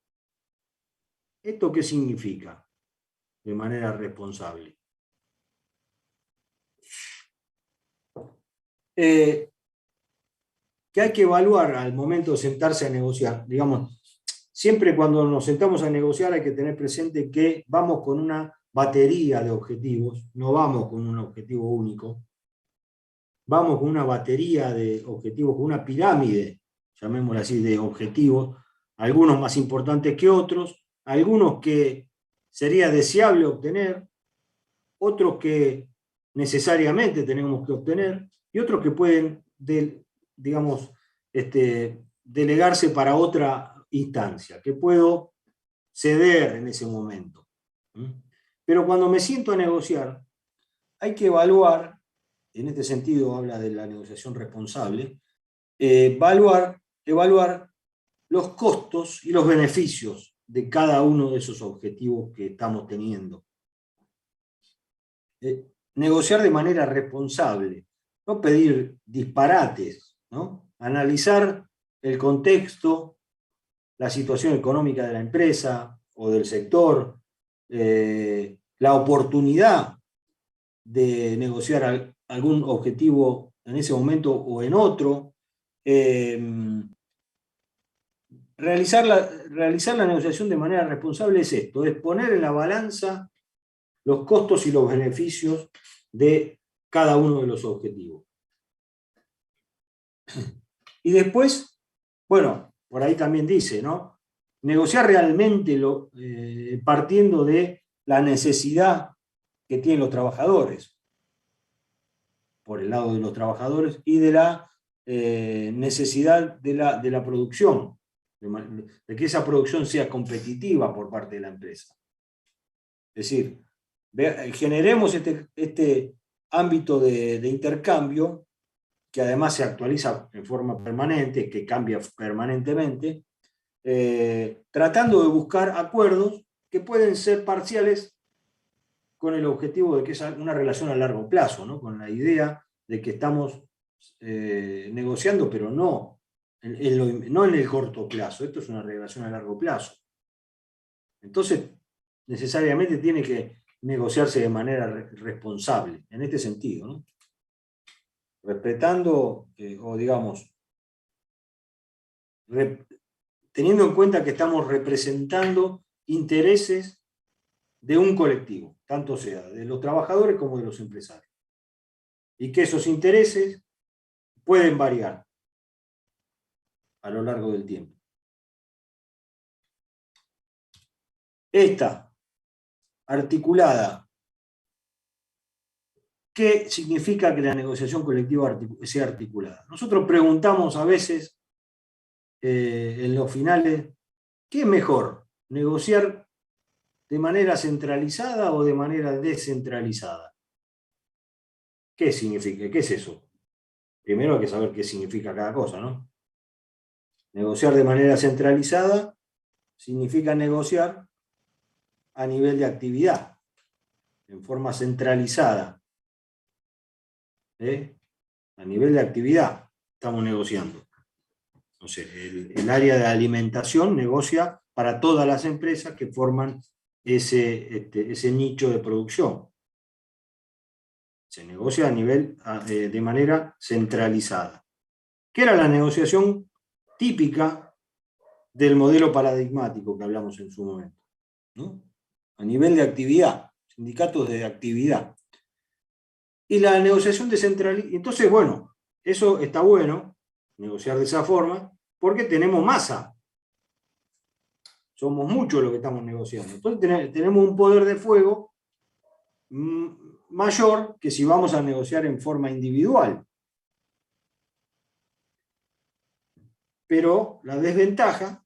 ¿Esto qué significa? De manera responsable. Que hay que evaluar al momento de sentarse a negociar. Digamos, siempre cuando nos sentamos a negociar hay que tener presente que vamos con una batería de objetivos, no vamos con un objetivo único, vamos con una batería de objetivos, con una pirámide, llamémosla así, de objetivos, algunos más importantes que otros, algunos que sería deseable obtener, otros que necesariamente tenemos que obtener, y otros que pueden, digamos, delegarse para otra instancia, que puedo ceder en ese momento. Pero cuando me siento a negociar, hay que evaluar, en este sentido habla de la negociación responsable, evaluar los costos y los beneficios de cada uno de esos objetivos que estamos teniendo. Negociar de manera responsable, no pedir disparates, ¿no? Analizar el contexto, la situación económica de la empresa o del sector, la oportunidad de negociar algún objetivo en ese momento o en otro, realizar la negociación de manera responsable es esto, es poner en la balanza los costos y los beneficios de cada uno de los objetivos. Y después, bueno, por ahí también dice, ¿no? Negociar realmente partiendo de la necesidad que tienen los trabajadores, por el lado de los trabajadores, y de la necesidad de la producción, de que esa producción sea competitiva por parte de la empresa. Es decir, generemos este ámbito de intercambio, que además se actualiza en forma permanente, que cambia permanentemente, tratando de buscar acuerdos que pueden ser parciales con el objetivo de que es una relación a largo plazo, ¿no? Con la idea de que estamos negociando, pero no en el corto plazo. Esto es una relación a largo plazo. Entonces, necesariamente tiene que negociarse de manera responsable, en este sentido, ¿no? Respetando, o digamos, teniendo en cuenta que estamos representando intereses de un colectivo, tanto sea de los trabajadores como de los empresarios. Y que esos intereses pueden variar a lo largo del tiempo. Esta articulada, ¿qué significa que la negociación colectiva sea articulada? Nosotros preguntamos a veces en los finales, ¿qué es mejor? ¿Negociar de manera centralizada o de manera descentralizada? ¿Qué significa? ¿Qué es eso? Primero hay que saber qué significa cada cosa, ¿no? Negociar de manera centralizada significa negociar a nivel de actividad, en forma centralizada. A nivel de actividad estamos negociando. No sé, el área de alimentación negocia para todas las empresas que forman ese nicho de producción. Se negocia a nivel, de manera centralizada. ¿Qué era la negociación típica del modelo paradigmático que hablamos en su momento? ¿No? A nivel de actividad, sindicatos de actividad. Y la negociación descentralizada. Entonces, bueno, eso está bueno, negociar de esa forma, porque tenemos masa. Somos muchos los que estamos negociando. Entonces tenemos un poder de fuego mayor que si vamos a negociar en forma individual. Pero la desventaja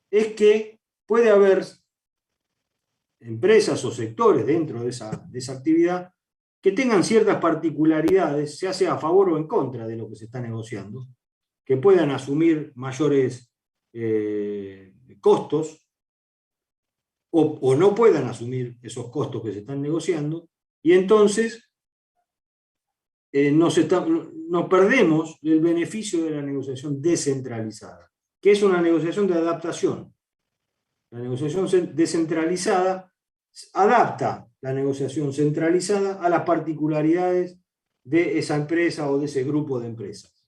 es que puede haber empresas o sectores dentro de esa actividad que tengan ciertas particularidades, se hace a favor o en contra de lo que se está negociando, que puedan asumir mayores costos o no puedan asumir esos costos que se están negociando, y entonces nos perdemos el beneficio de la negociación descentralizada, que es una negociación de adaptación. La negociación descentralizada adapta la negociación centralizada a las particularidades de esa empresa o de ese grupo de empresas,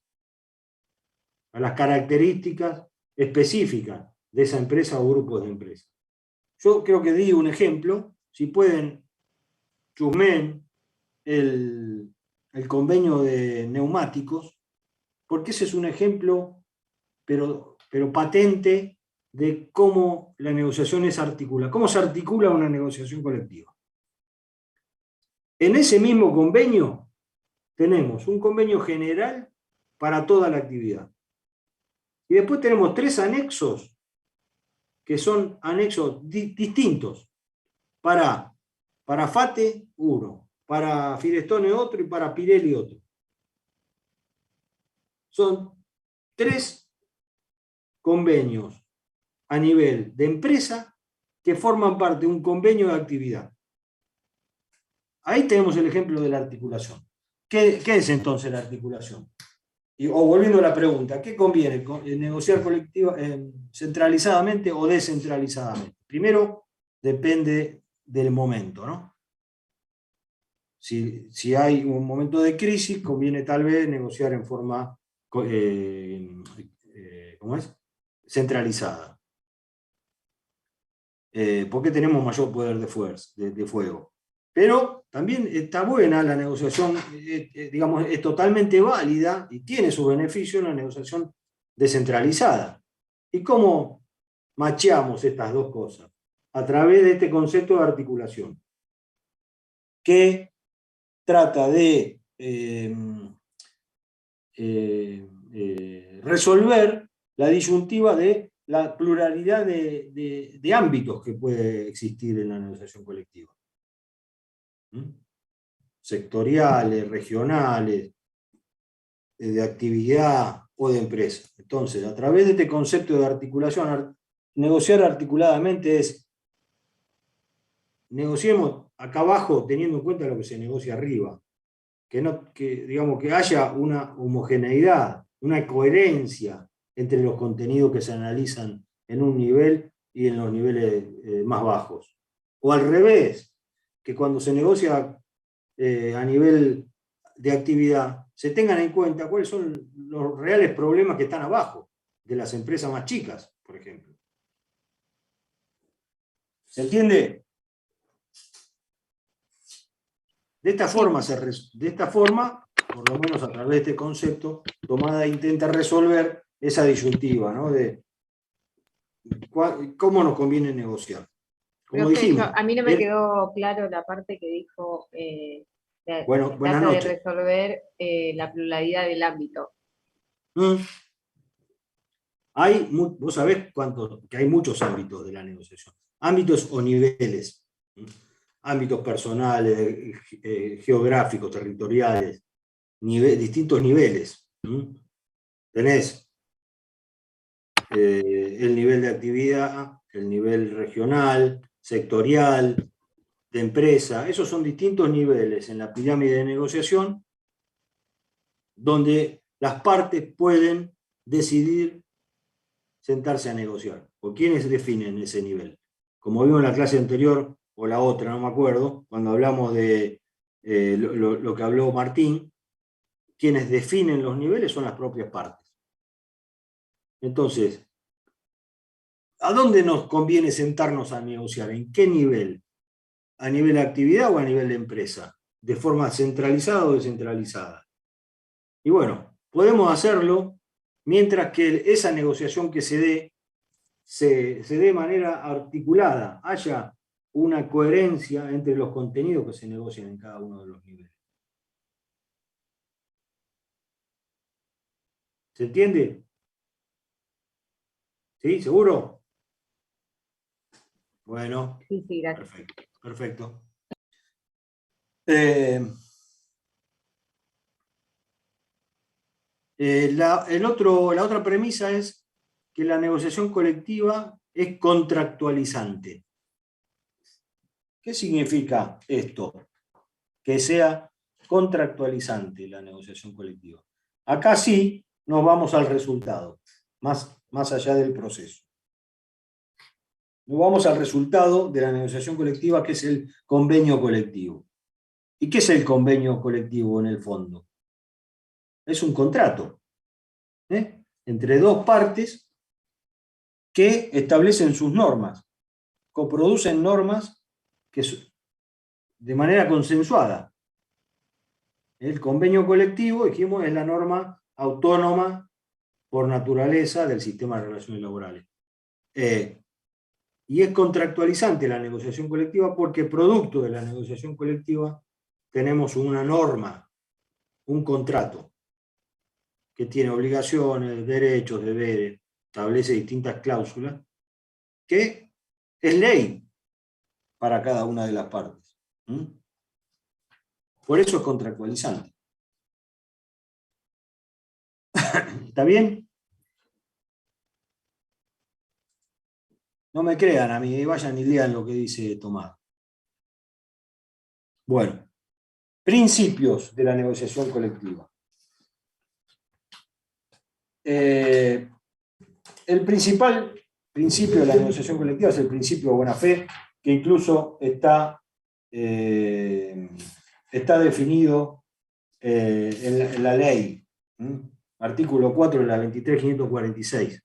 a las características específicas de esa empresa o grupos de empresas. Yo creo que di un ejemplo, si pueden, chusmen el convenio de neumáticos, porque ese es un ejemplo, pero patente, de cómo la negociación es articulada, cómo se articula una negociación colectiva. En ese mismo convenio tenemos un convenio general para toda la actividad. Y después tenemos 3 anexos, que son anexos distintos, para FATE uno, para Firestone otro y para Pirelli otro. Son 3 convenios a nivel de empresa que forman parte de un convenio de actividad. Ahí tenemos el ejemplo de la articulación. ¿Qué es entonces la articulación? O volviendo a la pregunta, ¿qué conviene? ¿Negociar centralizadamente o descentralizadamente? Primero, depende del momento, ¿no? Si hay un momento de crisis, conviene tal vez negociar en forma centralizada. Porque tenemos mayor poder de fuego. Pero también está buena la negociación, digamos, es totalmente válida y tiene su beneficio la negociación descentralizada. ¿Y cómo macheamos estas dos cosas? A través de este concepto de articulación, que trata de resolver la disyuntiva de la pluralidad de ámbitos que puede existir en la negociación colectiva. Sectoriales, regionales, de actividad o de empresa. Entonces, a través de este concepto de articulación, negociar articuladamente es negociemos acá abajo teniendo en cuenta lo que se negocia arriba. Digamos, que haya una homogeneidad, una coherencia entre los contenidos que se analizan en un nivel y en los niveles más bajos. O al revés, que cuando se negocia a nivel de actividad, se tengan en cuenta cuáles son los reales problemas que están abajo de las empresas más chicas, por ejemplo. ¿Se entiende? De esta forma, por lo menos a través de este concepto, Tomada intenta resolver esa disyuntiva, ¿no? De cómo nos conviene negociar. Como dijimos, a mí no me quedó claro la parte que dijo buenas noches. de resolver la pluralidad del ámbito. Vos sabés que hay muchos ámbitos de la negociación. Ámbitos o niveles. Ámbitos personales, geográficos, territoriales, distintos niveles. Tenés el nivel de actividad, el nivel regional, sectorial, de empresa. Esos son distintos niveles en la pirámide de negociación donde las partes pueden decidir sentarse a negociar. ¿O quiénes definen ese nivel? Como vimos en la clase anterior, o la otra, no me acuerdo, cuando hablamos de lo que habló Martín, quienes definen los niveles son las propias partes. Entonces, ¿a dónde nos conviene sentarnos a negociar? ¿En qué nivel? ¿A nivel de actividad o a nivel de empresa? ¿De forma centralizada o descentralizada? Y bueno, podemos hacerlo mientras que esa negociación que se dé de manera articulada, haya una coherencia entre los contenidos que se negocian en cada uno de los niveles. ¿Se entiende? ¿Sí? ¿Seguro? Bueno. Sí, gracias. Perfecto. La otra premisa es que la negociación colectiva es contractualizante. ¿Qué significa esto? Que sea contractualizante la negociación colectiva. Acá sí nos vamos al resultado, más allá del proceso. Nos vamos al resultado de la negociación colectiva, que es el convenio colectivo. ¿Y qué es el convenio colectivo en el fondo? Es un contrato entre dos partes que establecen sus normas, coproducen normas que de manera consensuada. El convenio colectivo, dijimos, es la norma autónoma por naturaleza del sistema de relaciones laborales. Y es contractualizante la negociación colectiva porque producto de la negociación colectiva tenemos una norma, un contrato, que tiene obligaciones, derechos, deberes, establece distintas cláusulas, que es ley para cada una de las partes. Por eso es contractualizante. ¿Está bien? No me crean a mí, vayan y lean lo que dice Tomás. Bueno, principios de la negociación colectiva. El principal principio de la negociación colectiva es el principio de buena fe, que incluso está definido en la ley, artículo 4 de la 23.546.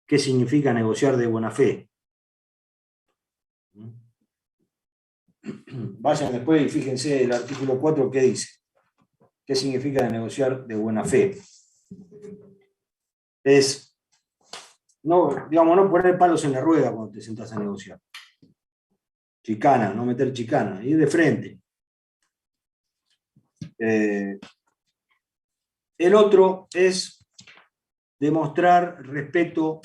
¿Qué significa negociar de buena fe? Vayan después y fíjense el artículo 4 qué dice. ¿Qué significa negociar de buena fe? Es no poner palos en la rueda cuando te sentás a negociar. Chicana, no meter chicana, ir de frente. El otro es demostrar respeto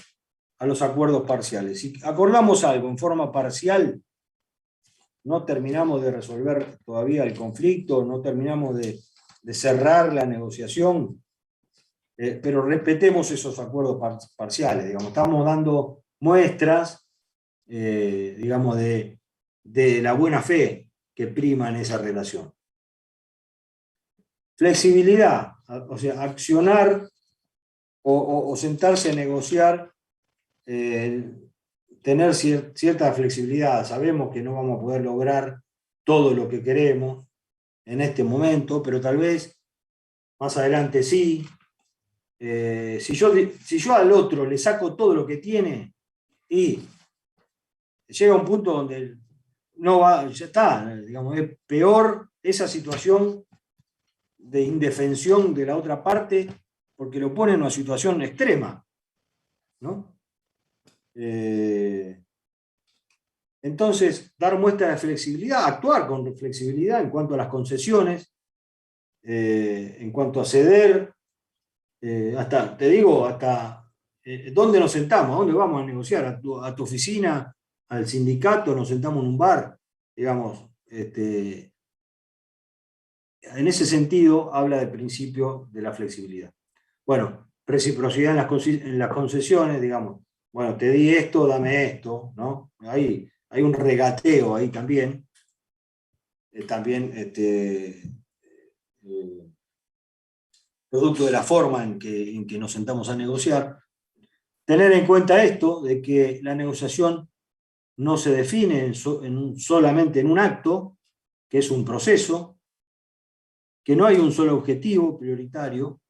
a los acuerdos parciales. Si acordamos algo en forma parcial, no terminamos de resolver todavía el conflicto, no terminamos de cerrar la negociación, pero respetemos esos acuerdos parciales. Digamos, estamos dando muestras, digamos, de de la buena fe que prima en esa relación. Flexibilidad, o sea, accionar o sentarse a negociar, tener cierta flexibilidad. Sabemos que no vamos a poder lograr todo lo que queremos en este momento, pero tal vez más adelante sí. Si yo al otro le saco todo lo que tiene y llega un punto donde no va, ya está, digamos, es peor esa situación de indefensión de la otra parte porque lo pone en una situación extrema, ¿no? Entonces, dar muestra de flexibilidad, actuar con flexibilidad en cuanto a las concesiones, en cuanto a ceder, hasta, te digo, hasta dónde nos sentamos, a dónde vamos a negociar, a tu oficina, al sindicato, nos sentamos en un bar, digamos. En ese sentido, habla del principio de la flexibilidad. Bueno, reciprocidad en las concesiones, digamos. Bueno, te di esto, dame esto, ¿no? Hay un regateo ahí también. Producto de la forma en que nos sentamos a negociar. Tener en cuenta esto, de que la negociación no se define solamente en un acto, que es un proceso, que no hay un solo objetivo prioritario,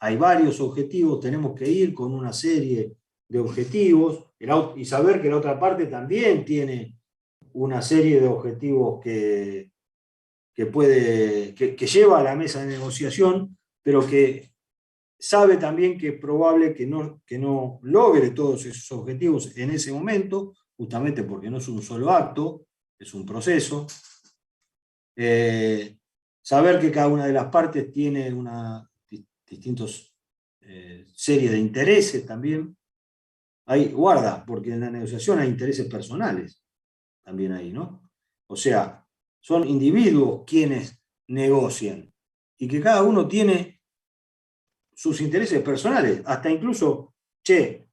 hay varios objetivos, tenemos que ir con una serie de objetivos, y saber que la otra parte también tiene una serie de objetivos que lleva a la mesa de negociación, pero que sabe también que es probable que no logre todos esos objetivos en ese momento, justamente porque no es un solo acto, es un proceso. Saber que cada una de las partes tiene distintas series de intereses también. Guarda, porque en la negociación hay intereses personales también ahí, ¿no? O sea, son individuos quienes negocian y que cada uno tiene sus intereses personales, hasta incluso, che,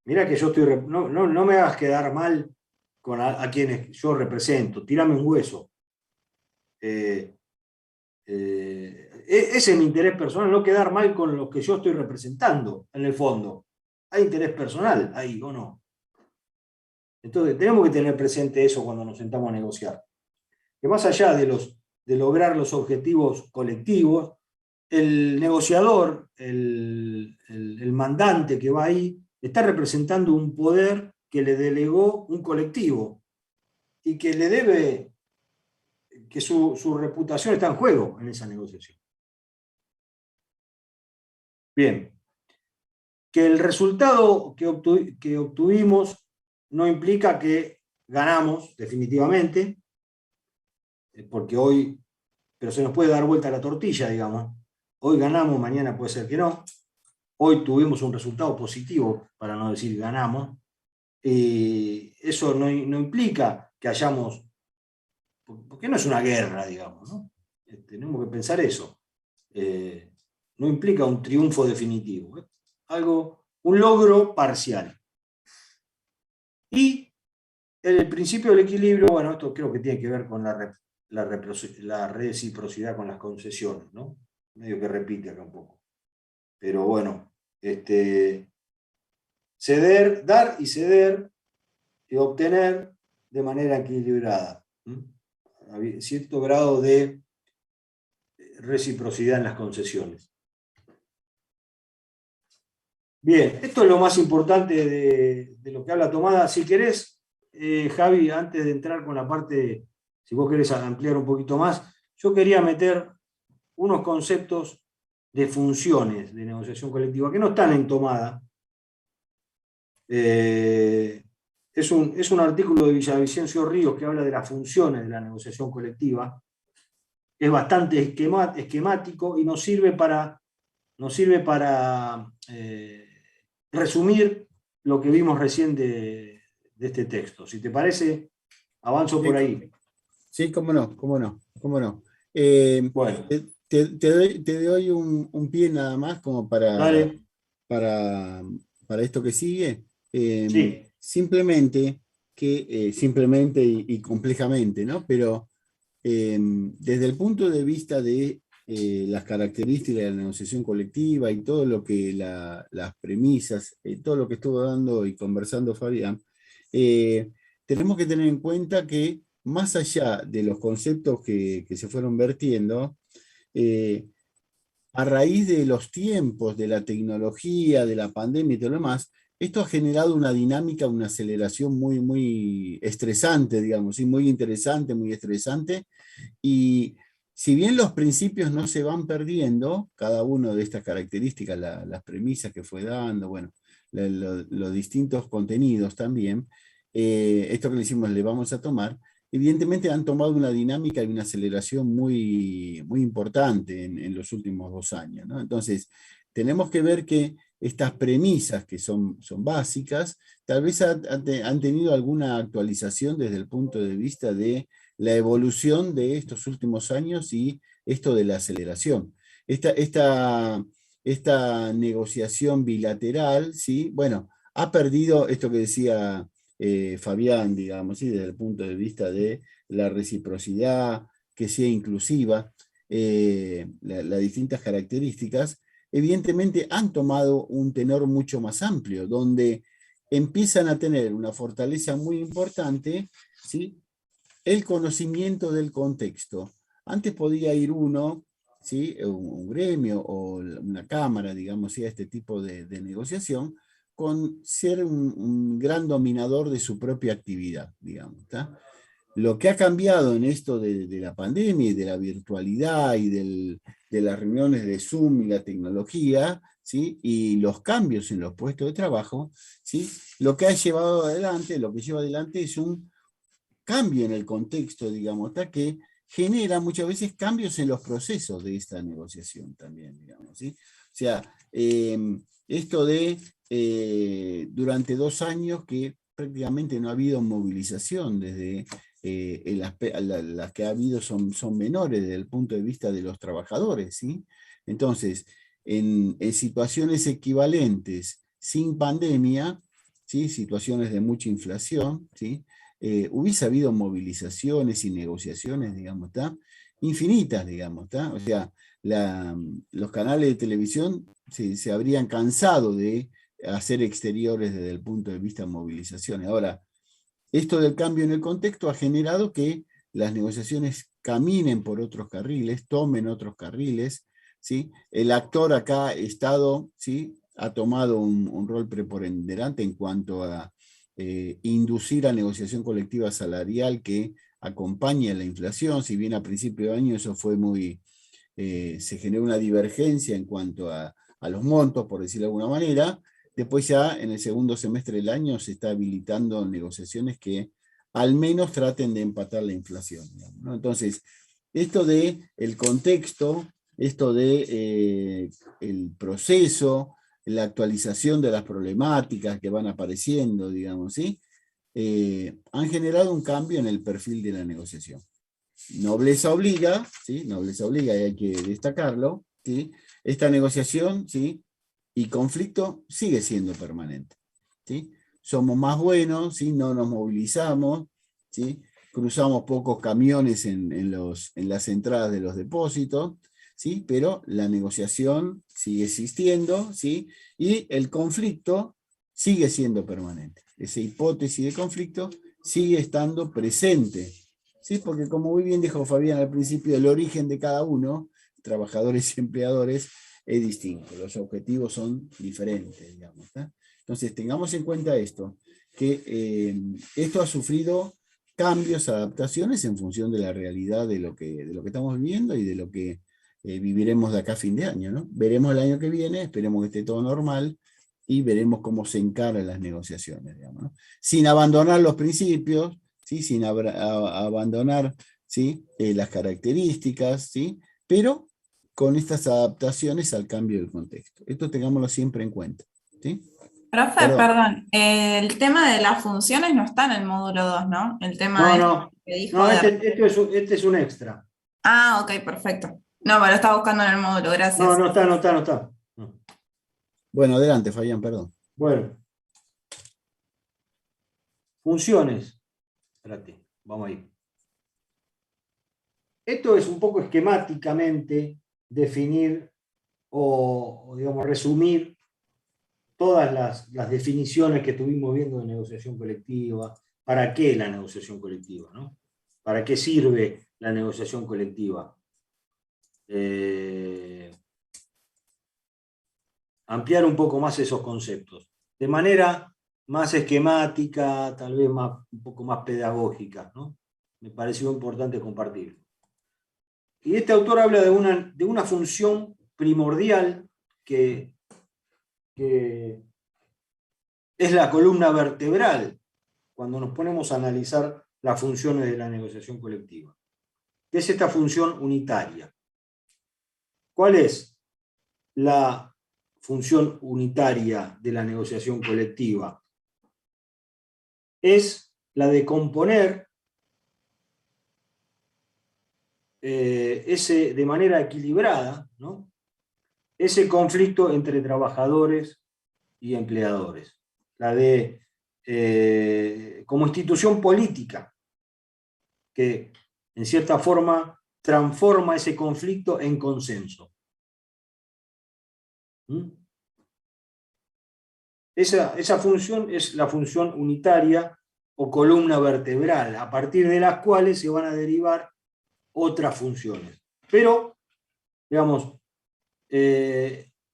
mirá que yo estoy, no me hagas quedar mal con a quienes yo represento, tirame un hueso. Ese es mi interés personal, no quedar mal con los que yo estoy representando, en el fondo. Hay interés personal ahí, ¿o no? Entonces, tenemos que tener presente eso cuando nos sentamos a negociar. Que más allá de lograr los objetivos colectivos, el negociador, el mandante que va ahí, está representando un poder que le delegó un colectivo y que le debe, que su reputación está en juego en esa negociación. Bien. Que el resultado que obtuvimos no implica que ganamos definitivamente, porque hoy, pero se nos puede dar vuelta la tortilla, digamos. Hoy ganamos, mañana puede ser que no. Hoy tuvimos un resultado positivo, para no decir ganamos. Y eso no implica que hayamos, porque no es una guerra, digamos, ¿no? Tenemos que pensar eso. No implica un triunfo definitivo. Un logro parcial. Y el principio del equilibrio, bueno, esto creo que tiene que ver con la reciprocidad con las concesiones, ¿no? Medio que repite acá un poco. Pero bueno, ceder, dar y ceder y obtener de manera equilibrada. Cierto grado de reciprocidad en las concesiones. Bien, esto es lo más importante de lo que habla Tomada. Si querés, Javi, antes de entrar con la parte, si vos querés ampliar un poquito más, yo quería meter unos conceptos de funciones de negociación colectiva que no están en Tomada. Es un artículo de Villavicencio Ríos que habla de las funciones de la negociación colectiva. Es bastante esquemático y nos sirve para resumir lo que vimos recién de este texto. Si te parece, avanzo por ahí. Sí, cómo no. Bueno. Te doy un pie nada más como para esto que sigue. Sí. Simplemente que simplemente y complejamente, ¿no? Pero desde el punto de vista de las características de la negociación colectiva y todo lo que las premisas, todo lo que estuvo dando y conversando Fabián, tenemos que tener en cuenta que más allá de los conceptos que se fueron vertiendo, a raíz de los tiempos, de la tecnología, de la pandemia y todo lo demás, esto ha generado una dinámica, una aceleración muy, muy estresante, digamos, ¿sí? Muy interesante, muy estresante. Y si bien los principios no se van perdiendo, cada una de estas características, las premisas que fue dando, bueno, los distintos contenidos también, esto que le hicimos le vamos a tomar, evidentemente han tomado una dinámica y una aceleración muy, muy importante en los últimos 2 años, ¿no? Entonces, tenemos que ver que estas premisas que son básicas, tal vez han tenido alguna actualización desde el punto de vista de la evolución de estos últimos años y esto de la aceleración. Esta negociación bilateral, ¿sí? Bueno, ha perdido esto que decía Fabián, digamos, ¿sí? Desde el punto de vista de la reciprocidad, que sea inclusiva, las distintas características, evidentemente han tomado un tenor mucho más amplio, donde empiezan a tener una fortaleza muy importante, ¿sí? El conocimiento del contexto. Antes podía ir uno, ¿sí? Un gremio o una cámara, digamos, a este tipo de negociación, con ser un gran dominador de su propia actividad, digamos. ¿Tá? Lo que ha cambiado en esto de la pandemia y de la virtualidad y de las reuniones de Zoom y la tecnología, ¿sí? Y los cambios en los puestos de trabajo, ¿sí? Lo que ha llevado adelante, lo que lleva adelante es un cambio en el contexto, digamos, que genera muchas veces cambios en los procesos de esta negociación también, digamos, ¿sí? O sea, esto de durante 2 años que prácticamente no ha habido movilización desde las que ha habido son menores desde el punto de vista de los trabajadores, ¿sí? Entonces, en situaciones equivalentes sin pandemia, ¿sí? Situaciones de mucha inflación, ¿sí? Hubiese habido movilizaciones y negociaciones, digamos, ¿tá? Infinitas, digamos, ¿tá? O sea, los canales de televisión se habrían cansado de hacer exteriores desde el punto de vista de movilizaciones. Ahora, esto del cambio en el contexto ha generado que las negociaciones caminen por otros carriles, tomen otros carriles, ¿sí? El actor acá, Estado, ¿sí? Ha tomado un rol preponderante en cuanto a inducir a negociación colectiva salarial que acompañe la inflación, si bien a principio de año eso fue se generó una divergencia en cuanto a los montos, por decirlo de alguna manera. Después ya en el segundo semestre del año se está habilitando negociaciones que al menos traten de empatar la inflación, digamos, ¿no? Entonces, esto de el contexto, esto de el proceso, la actualización de las problemáticas que van apareciendo, digamos, ¿sí? Han generado un cambio en el perfil de la negociación. Nobleza obliga, ¿sí? Nobleza obliga y hay que destacarlo, ¿sí? Esta negociación, ¿sí? Y conflicto sigue siendo permanente, ¿sí? Somos más buenos, ¿sí? No nos movilizamos, ¿sí? Cruzamos pocos camiones en las entradas de los depósitos, ¿sí? Pero la negociación sigue existiendo, ¿sí? Y el conflicto sigue siendo permanente. Esa hipótesis de conflicto sigue estando presente, ¿sí? Porque como muy bien dijo Fabián al principio, el origen de cada uno, trabajadores y empleadores, es distinto, los objetivos son diferentes, digamos, ¿tá? Entonces tengamos en cuenta esto, que esto ha sufrido cambios, adaptaciones en función de la realidad de lo que estamos viviendo y de lo que viviremos de acá a fin de año, ¿no? Veremos el año que viene, esperemos que esté todo normal y veremos cómo se encaran las negociaciones, digamos, ¿no? Sin abandonar los principios, ¿sí? Sin abandonar, ¿sí? Las características, ¿sí? Pero con estas adaptaciones al cambio del contexto. Esto tengámoslo siempre en cuenta, ¿sí? Profe, perdón, el tema de las funciones no está en el módulo 2, ¿no? El tema que dijo no, este es un extra. Ah, ok, perfecto. No, pero lo estaba buscando en el módulo, gracias. No está. No. Bueno, adelante, Fabián, perdón. Bueno. funciones. Espérate, vamos ahí. Esto es un poco esquemáticamente definir o digamos, resumir todas las definiciones que estuvimos viendo de negociación colectiva. ¿Para qué la negociación colectiva, ¿no? ¿Para qué sirve la negociación colectiva? Ampliar un poco más esos conceptos, de manera más esquemática, tal vez un poco más pedagógica, ¿no? Me pareció importante compartirlo. Y este autor habla de una función primordial que es la columna vertebral cuando nos ponemos a analizar las funciones de la negociación colectiva, que es esta función unitaria. ¿Cuál es la función unitaria de la negociación colectiva? Es la de componer de manera equilibrada, ¿no?, ese conflicto entre trabajadores y empleadores. La de, como institución política, que en cierta forma transforma ese conflicto en consenso. Esa función es la función unitaria o columna vertebral, a partir de las cuales se van a derivar otras funciones. Pero, digamos,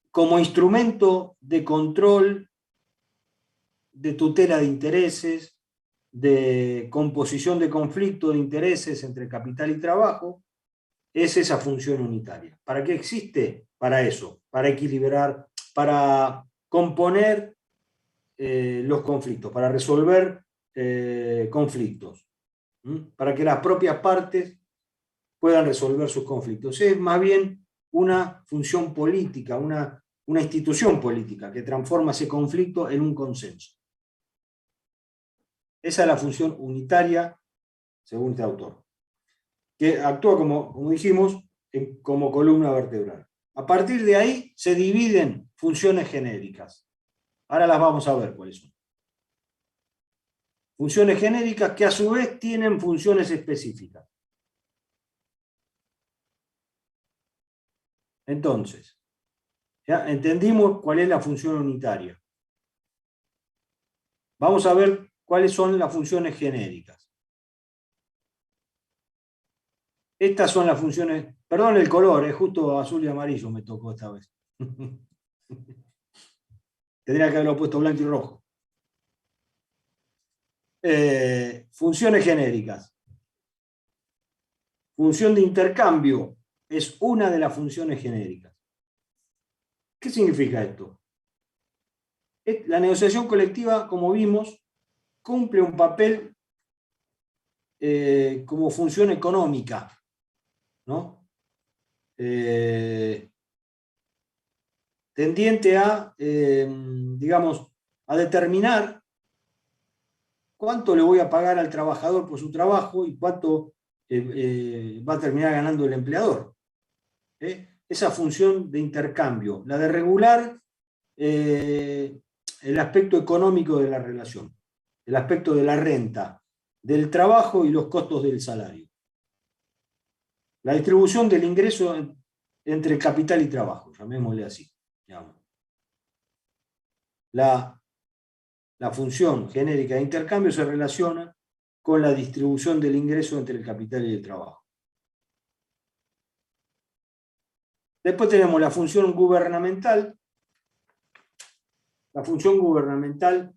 como instrumento de control, de tutela de intereses, de composición de conflicto de intereses entre capital y trabajo, es esa función unitaria. ¿Para qué existe? Para eso, para equilibrar, para componer los conflictos, para resolver conflictos, para que las propias partes puedan resolver sus conflictos. Es más bien una función política, una institución política que transforma ese conflicto en un consenso. Esa es la función unitaria, según este autor, que actúa, como dijimos, como columna vertebral. A partir de ahí se dividen funciones genéricas. Ahora las vamos a ver cuáles son. Funciones genéricas que a su vez tienen funciones específicas. Entonces, ¿ya entendimos cuál es la función unitaria? Vamos a ver cuáles son las funciones genéricas. Estas son las funciones, perdón el color, justo azul y amarillo me tocó esta vez. Tendría que haberlo puesto blanco y rojo. Funciones genéricas. Función de intercambio es una de las funciones genéricas. ¿Qué significa esto? La negociación colectiva, como vimos, cumple un papel como función económica, ¿no? Tendiente a, digamos, a determinar cuánto le voy a pagar al trabajador por su trabajo y cuánto va a terminar ganando el empleador. Esa función de intercambio, la de regular el aspecto económico de la relación, el aspecto de la renta, del trabajo y los costos del salario. La distribución del ingreso entre capital y trabajo, llamémosle así. Digamos. La función genérica de intercambio se relaciona con la distribución del ingreso entre el capital y el trabajo. Después tenemos la función gubernamental. La función gubernamental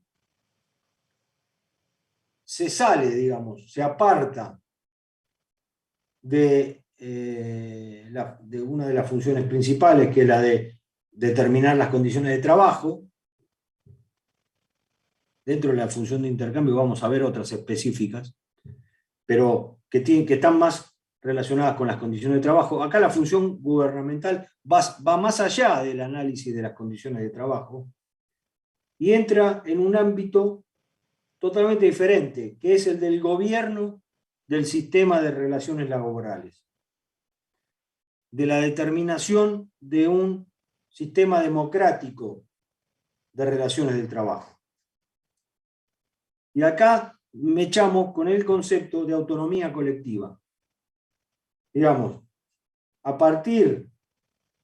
se sale, digamos, se aparta de una de las funciones principales, que es la de determinar las condiciones de trabajo. Dentro de la función de intercambio vamos a ver otras específicas, pero que están más relacionadas con las condiciones de trabajo. Acá la función gubernamental va más allá del análisis de las condiciones de trabajo y entra en un ámbito totalmente diferente, que es el del gobierno del sistema de relaciones laborales, de la determinación de un sistema democrático de relaciones del trabajo. Y acá mechamos con el concepto de autonomía colectiva. Digamos, a partir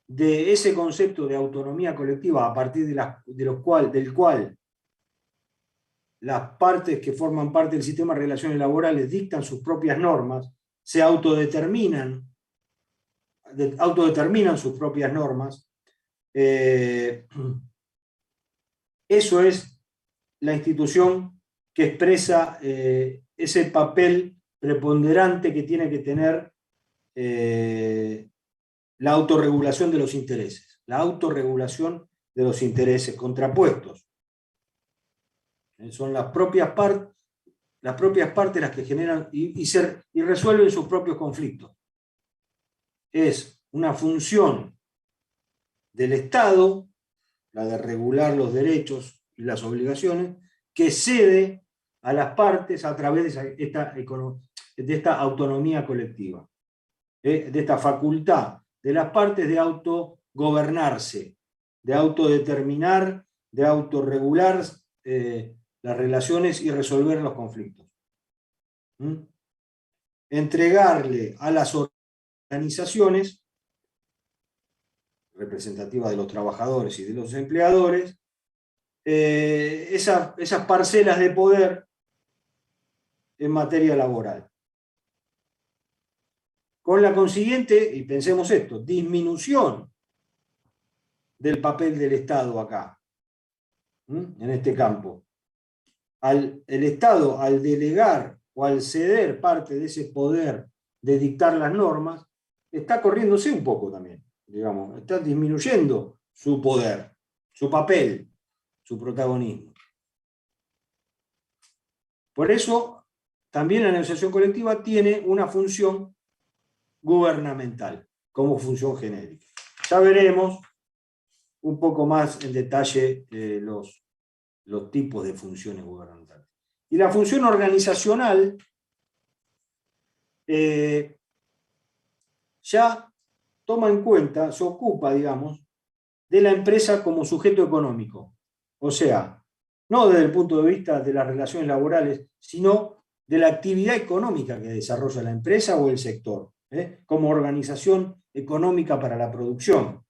de ese concepto de autonomía colectiva, a partir del cual las partes que forman parte del sistema de relaciones laborales dictan sus propias normas, se autodeterminan sus propias normas, eso es la institución que expresa ese papel preponderante que tiene que tener la autorregulación de los intereses. La autorregulación de los intereses contrapuestos. Son las propias partes las que generan y resuelven sus propios conflictos. Es una función del Estado, la de regular los derechos y las obligaciones, que cede a las partes a través de esta autonomía colectiva, de esta facultad de las partes de autogobernarse, de autodeterminar, de autorregular las relaciones y resolver los conflictos. Entregarle a las organizaciones representativas de los trabajadores y de los empleadores esas parcelas de poder en materia laboral. Con la consiguiente, y pensemos esto, disminución del papel del Estado acá, en este campo. El Estado, al delegar o al ceder parte de ese poder de dictar las normas, está corriéndose un poco también, digamos, está disminuyendo su poder, su papel, su protagonismo. Por eso, también la negociación colectiva tiene una función gubernamental, como función genérica. Ya veremos un poco más en detalle los tipos de funciones gubernamentales. Y la función organizacional ya toma en cuenta, se ocupa, digamos, de la empresa como sujeto económico. O sea, no desde el punto de vista de las relaciones laborales, sino de la actividad económica que desarrolla la empresa o el sector, como organización económica para la producción.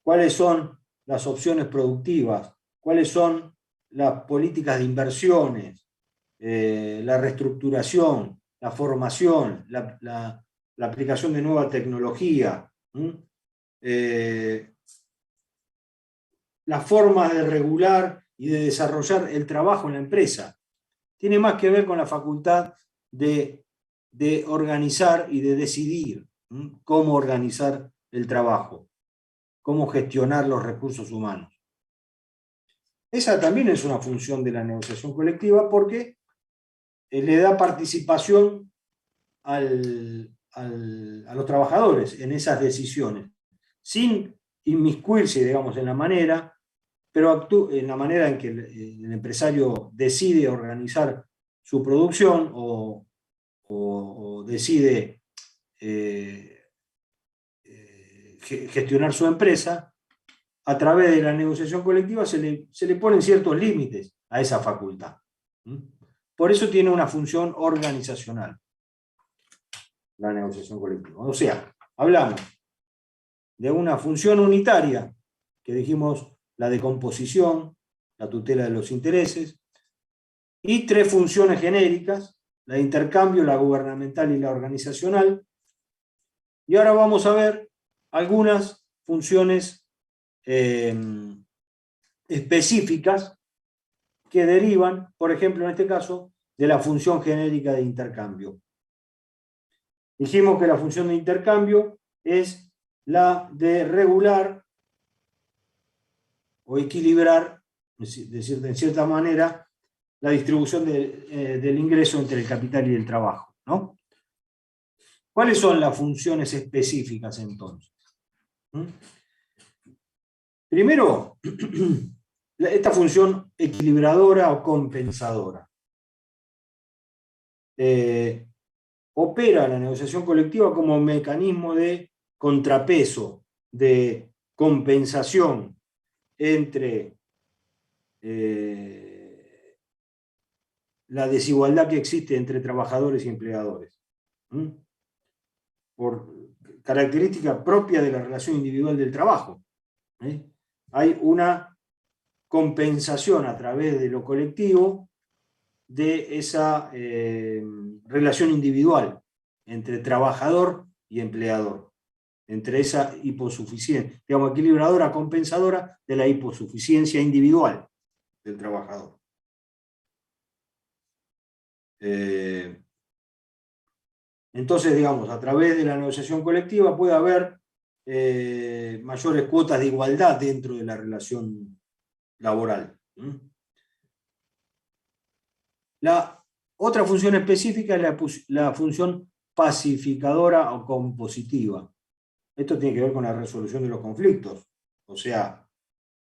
¿Cuáles son las opciones productivas? ¿Cuáles son las políticas de inversiones? La reestructuración, la formación, la aplicación de nueva tecnología, las formas de regular y de desarrollar el trabajo en la empresa. Tiene más que ver con la facultad de organizar y de decidir cómo organizar el trabajo, cómo gestionar los recursos humanos. Esa también es una función de la negociación colectiva porque le da participación a los trabajadores en esas decisiones, sin inmiscuirse, digamos, en la manera, pero en la manera en que el empresario decide organizar su producción o decide gestionar su empresa. A través de la negociación colectiva se le ponen ciertos límites a esa facultad. Por eso tiene una función organizacional la negociación colectiva. O sea, hablamos de una función unitaria, que dijimos la de composición, la tutela de los intereses, y tres funciones genéricas, la de intercambio, la gubernamental y la organizacional. Y ahora vamos a ver algunas funciones específicas que derivan, por ejemplo, en este caso, de la función genérica de intercambio. Dijimos que la función de intercambio es la de regular o equilibrar, en cierta manera, la distribución del ingreso entre el capital y el trabajo, ¿no? ¿Cuáles son las funciones específicas entonces? Primero, esta función equilibradora o compensadora. Opera la negociación colectiva como mecanismo de contrapeso, de compensación entre la desigualdad que existe entre trabajadores y empleadores. Por característica propia de la relación individual del trabajo. Hay una compensación a través de lo colectivo de esa relación individual entre trabajador y empleador, entre esa hiposuficiencia, digamos, equilibradora, compensadora de la hiposuficiencia individual del trabajador. Entonces, digamos, a través de la negociación colectiva puede haber mayores cuotas de igualdad dentro de la relación laboral. La otra función específica es la función pacificadora o compositiva. Esto tiene que ver con la resolución de los conflictos. O sea,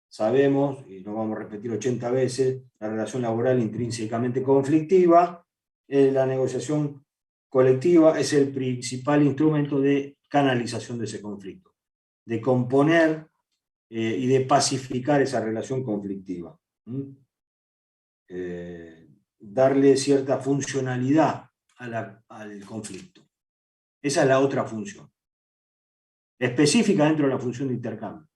sabemos, y lo vamos a repetir 80 veces, la relación laboral intrínsecamente conflictiva, la negociación colectiva es el principal instrumento de canalización de ese conflicto, de componer y de pacificar esa relación conflictiva. Darle cierta funcionalidad al conflicto. Esa es la otra función, específica dentro de la función de intercambio.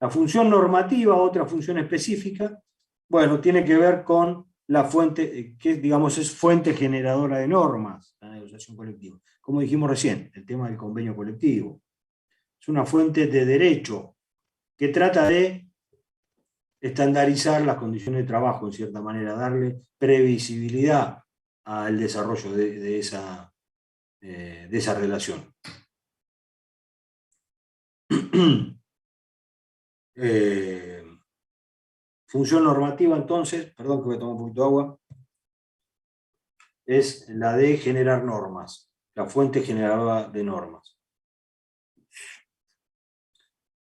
La función normativa, otra función específica, bueno, tiene que ver con la fuente, que digamos es fuente generadora de normas, la negociación colectiva. Como dijimos recién, el tema del convenio colectivo. Es una fuente de derecho que trata de estandarizar las condiciones de trabajo, en cierta manera, darle previsibilidad al desarrollo de esa relación. Función normativa, entonces, perdón que voy a tomar un poquito de agua, es la de generar normas, la fuente generadora de normas.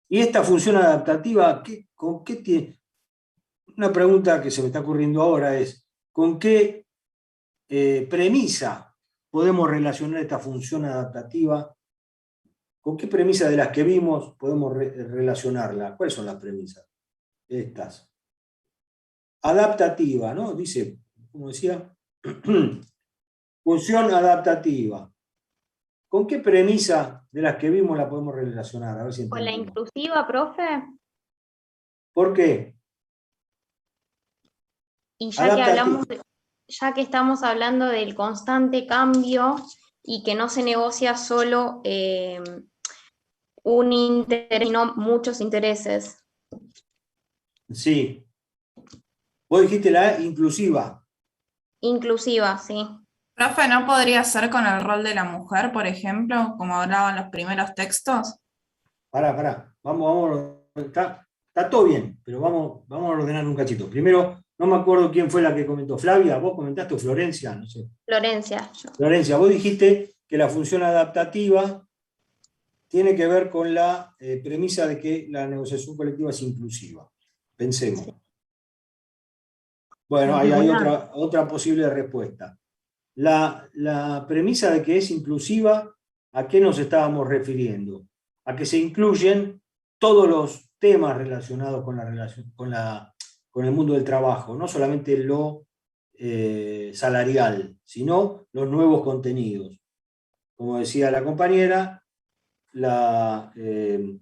Y esta función adaptativa, ¿con qué tiene? Una pregunta que se me está ocurriendo ahora es, ¿con qué premisa podemos relacionar esta función adaptativa? ¿Con qué premisa de las que vimos podemos relacionarla? ¿Cuáles son las premisas? Estas. Adaptativa, ¿no? Dice, como decía, función adaptativa. ¿Con qué premisa de las que vimos la podemos relacionar? A ver si ¿Con la entendemos. inclusiva, profe? ¿Por qué? Y ya que estamos hablando del constante cambio y que no se negocia solo un interés, sino muchos intereses. Sí. Vos dijiste la inclusiva. Inclusiva, sí. Profe, ¿no podría ser con el rol de la mujer, por ejemplo, como hablaban los primeros textos? Pará. Vamos. Está todo bien, pero vamos a ordenar un cachito. Primero, no me acuerdo quién fue la que comentó. Flavia, ¿vos comentaste o Florencia? No sé. Florencia. Florencia, vos dijiste que la función adaptativa tiene que ver con la premisa de que la negociación colectiva es inclusiva. Pensemos. Bueno, ahí hay otra posible respuesta. La premisa de que es inclusiva, ¿a qué nos estábamos refiriendo? A que se incluyen todos los temas relacionados con el mundo del trabajo, no solamente lo salarial, sino los nuevos contenidos. Como decía la compañera, el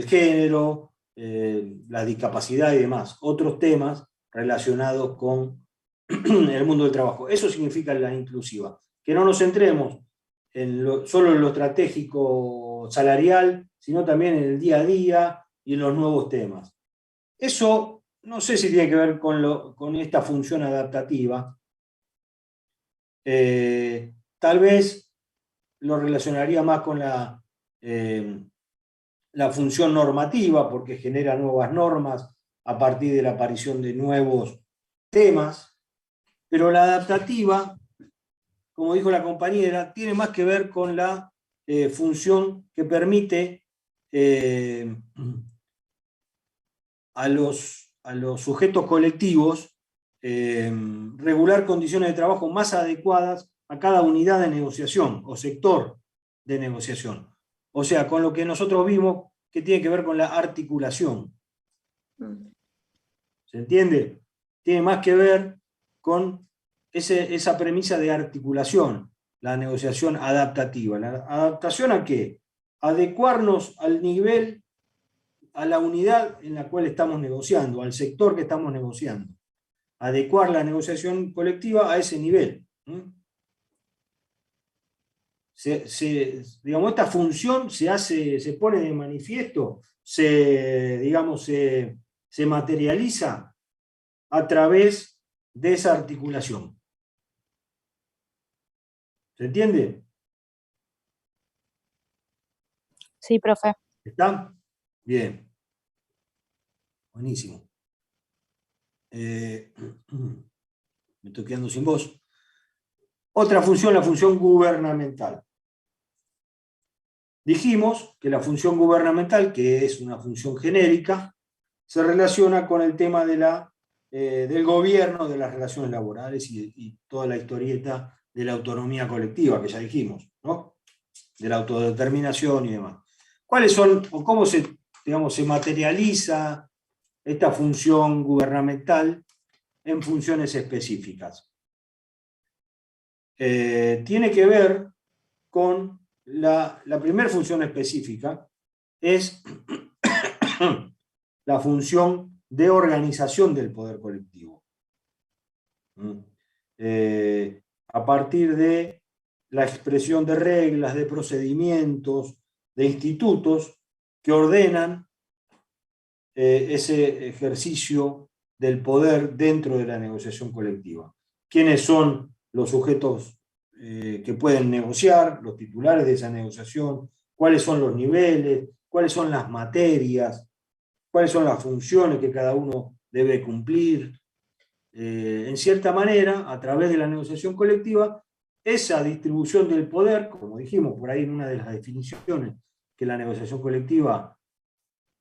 género, la discapacidad y demás, otros temas relacionados con el mundo del trabajo. Eso significa la inclusiva. Que no nos centremos solo en lo estratégico salarial, sino también en el día a día y en los nuevos temas. Eso no sé si tiene que ver con esta función adaptativa. Tal vez lo relacionaría más con la función normativa, porque genera nuevas normas a partir de la aparición de nuevos temas, pero la adaptativa, como dijo la compañera, tiene más que ver con la función que permite a los sujetos colectivos regular condiciones de trabajo más adecuadas a cada unidad de negociación o sector de negociación. O sea, con lo que nosotros vimos que tiene que ver con la articulación. ¿Se entiende? tiene más que ver con esa premisa de articulación, la negociación adaptativa. ¿La adaptación a qué? Adecuarnos al nivel, a la unidad en la cual estamos negociando, al sector que estamos negociando. Adecuar la negociación colectiva a ese nivel. Digamos, esta función se pone de manifiesto, se materializa a través de esa articulación. ¿Se entiende? Sí, profe. ¿Está? Bien. Buenísimo. Me estoy quedando sin voz. Otra función, la función gubernamental. Dijimos que la función gubernamental, que es una función genérica, se relaciona con el tema del gobierno, de las relaciones laborales y toda la historieta de la autonomía colectiva, que ya dijimos, ¿no? De la autodeterminación y demás. ¿Cuáles son, o cómo se materializa esta función gubernamental en funciones específicas? Tiene que ver con la primera función específica, es la función de organización del poder colectivo. A partir de la expresión de reglas, de procedimientos, de institutos que ordenan ese ejercicio del poder dentro de la negociación colectiva. ¿Quiénes son los sujetos que pueden negociar, los titulares de esa negociación? ¿Cuáles son los niveles? ¿Cuáles son las materias? ¿Cuáles son las funciones que cada uno debe cumplir? En cierta manera, a través de la negociación colectiva, esa distribución del poder, como dijimos por ahí en una de las definiciones, que la negociación colectiva,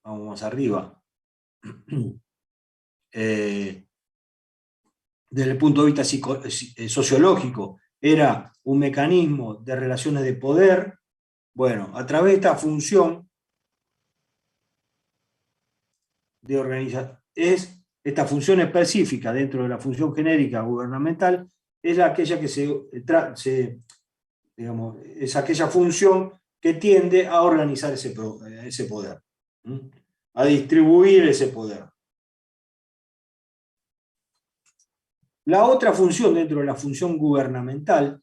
vamos más arriba, desde el punto de vista sociológico, era un mecanismo de relaciones de poder. Bueno, a través de esta función de organización, esta función específica dentro de la función genérica gubernamental, es aquella que es aquella función que tiende a organizar ese poder, a distribuir ese poder. La otra función dentro de la función gubernamental,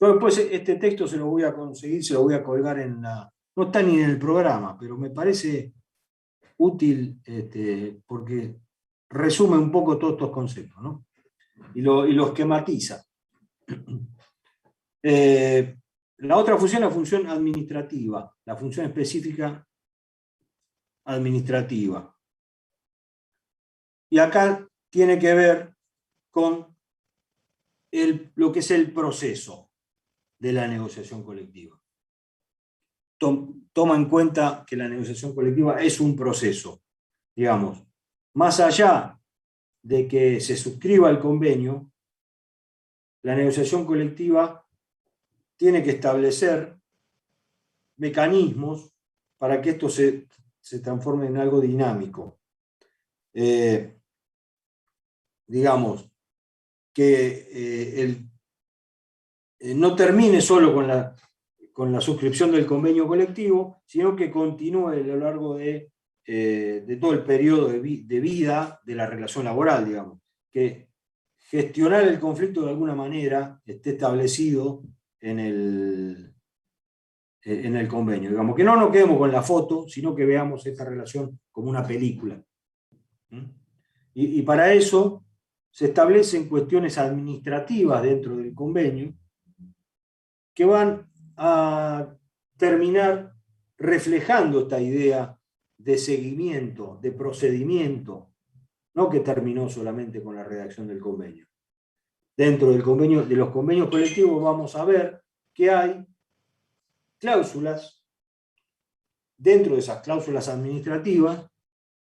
después este texto se lo voy a conseguir, se lo voy a colgar no está ni en el programa, pero me parece útil porque resume un poco todos estos conceptos, ¿no? Y lo esquematiza. La otra función es la función administrativa, la función específica administrativa. Y acá tiene que ver con lo que es el proceso de la negociación colectiva. Toma en cuenta que la negociación colectiva es un proceso, digamos, más allá de que se suscriba el convenio, la negociación colectiva tiene que establecer mecanismos para que esto se transforme en algo dinámico. Digamos, que no termine solo con la suscripción del convenio colectivo, sino que continúe a lo largo de todo el periodo de vida de la relación laboral, digamos. Que gestionar el conflicto de alguna manera esté establecido en el convenio. Digamos, que no nos quedemos con la foto, sino que veamos esta relación como una película. Y para eso se establecen cuestiones administrativas dentro del convenio que van a terminar reflejando esta idea de seguimiento, de procedimiento, no que terminó solamente con la redacción del convenio. Dentro del convenio, de los convenios colectivos, vamos a ver que hay cláusulas, dentro de esas cláusulas administrativas,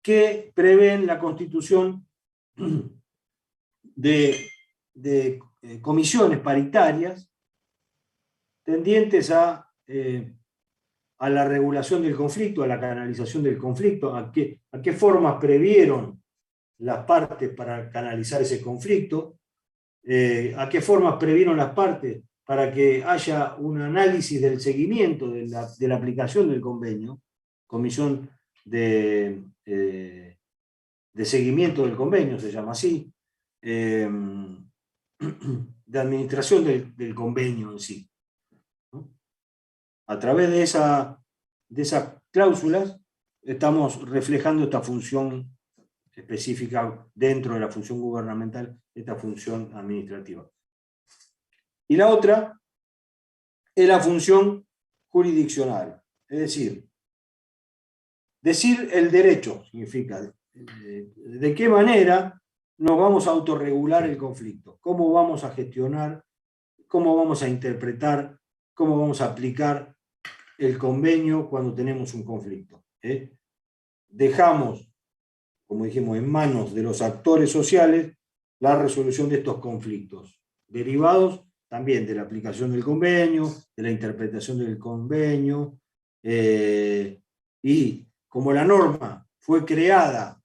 que prevén la constitución de comisiones paritarias tendientes a la regulación del conflicto, a la canalización del conflicto, a qué formas previeron las partes para canalizar ese conflicto, a qué formas previeron las partes para que haya un análisis del seguimiento de la aplicación del convenio, comisión de seguimiento del convenio, se llama así, de administración del convenio en sí. ¿No? A través de esas cláusulas estamos reflejando esta función específica dentro de la función gubernamental, esta función administrativa. Y la otra es la función jurisdiccional, es decir el derecho, significa de qué manera nos vamos a autorregular el conflicto, cómo vamos a gestionar, cómo vamos a interpretar, cómo vamos a aplicar el convenio cuando tenemos un conflicto. Dejamos, como dijimos, en manos de los actores sociales la resolución de estos conflictos, derivados también de la aplicación del convenio, de la interpretación del convenio, y como la norma fue creada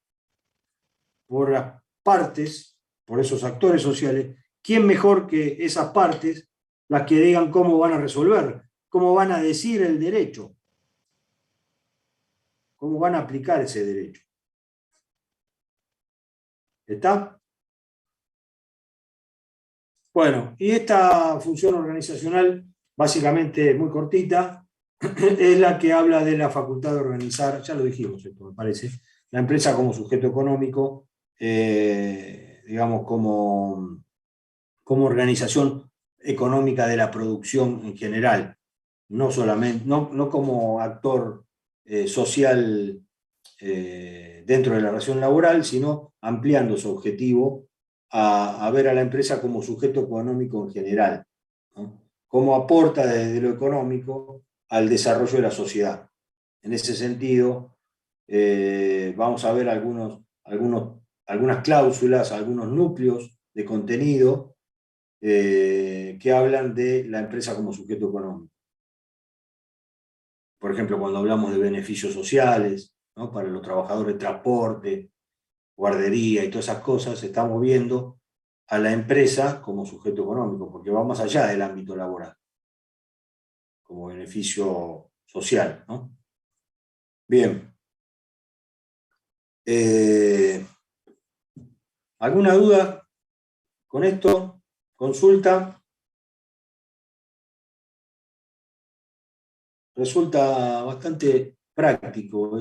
por las partes, por esos actores sociales, ¿quién mejor que esas partes las que digan cómo van a resolver, cómo van a decir el derecho, cómo van a aplicar ese derecho? ¿Está? Bueno, y esta función organizacional, básicamente muy cortita, es la que habla de la facultad de organizar, ya lo dijimos esto me parece, la empresa como sujeto económico, digamos como organización económica de la producción en general, no solamente, no como actor social dentro de la relación laboral, sino ampliando su objetivo a ver a la empresa como sujeto económico en general, ¿no? Cómo aporta desde lo económico al desarrollo de la sociedad. En ese sentido, vamos a ver algunas cláusulas, algunos núcleos de contenido que hablan de la empresa como sujeto económico. Por ejemplo, cuando hablamos de beneficios sociales, ¿no? Para los trabajadores de transporte, guardería y todas esas cosas, estamos viendo a la empresa como sujeto económico, porque va más allá del ámbito laboral, como beneficio social, ¿no? Bien. ¿Alguna duda con esto? ¿Consulta? Resulta bastante práctico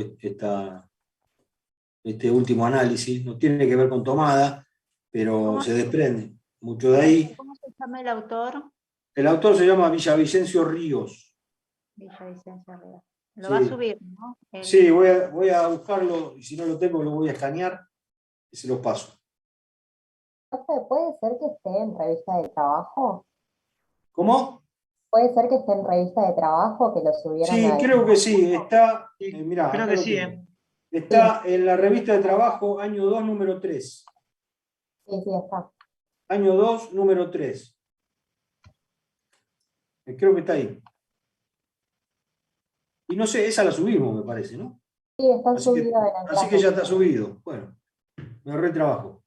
este último análisis, no tiene que ver con tomada, pero se desprende mucho de ahí. ¿Cómo se llama el autor? El autor se llama Villavicencio Ríos. Villavicencio Ríos. Lo Sí. va a subir, ¿no? Sí, voy a buscarlo, y si no lo tengo lo voy a escanear y se los paso. ¿Puede ser que esté en revista de trabajo? ¿Cómo? ¿Puede ser que esté en revista de trabajo, que lo subieran Sí, a... creo que sí, está, mirá, Creo acá que lo sí, tengo. Está en la revista de trabajo, año 2, número 3. Sí, está. Año 2, número 3. Creo que está ahí. Y no sé, esa la subimos, me parece, ¿no? Sí, está Así subido en el así que ya está subido. Bueno, me ahorré trabajo.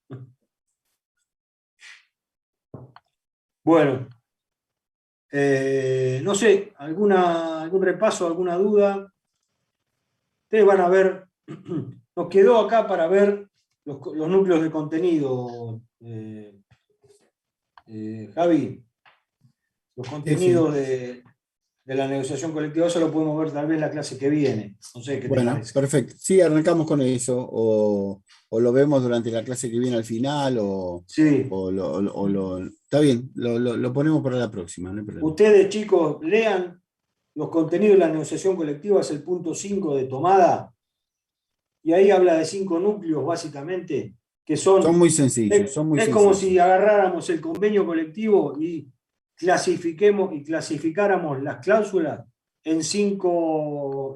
Bueno, no sé, algún repaso, alguna duda. Ustedes van a ver, nos quedó acá para ver los núcleos de contenido, Javi, los contenidos de la negociación colectiva. Eso lo podemos ver tal vez la clase que viene. No sé qué te parece. Perfecto. Sí, arrancamos con eso, o lo vemos durante la clase que viene al final, sí. Está bien, lo ponemos para la próxima, no hay problema. Ustedes, chicos, lean los contenidos de la negociación colectiva, es el punto 5 de tomada, y ahí habla de 5 núcleos, básicamente, que son muy sencillos. Es como si agarráramos el convenio colectivo y clasificáramos las cláusulas en 5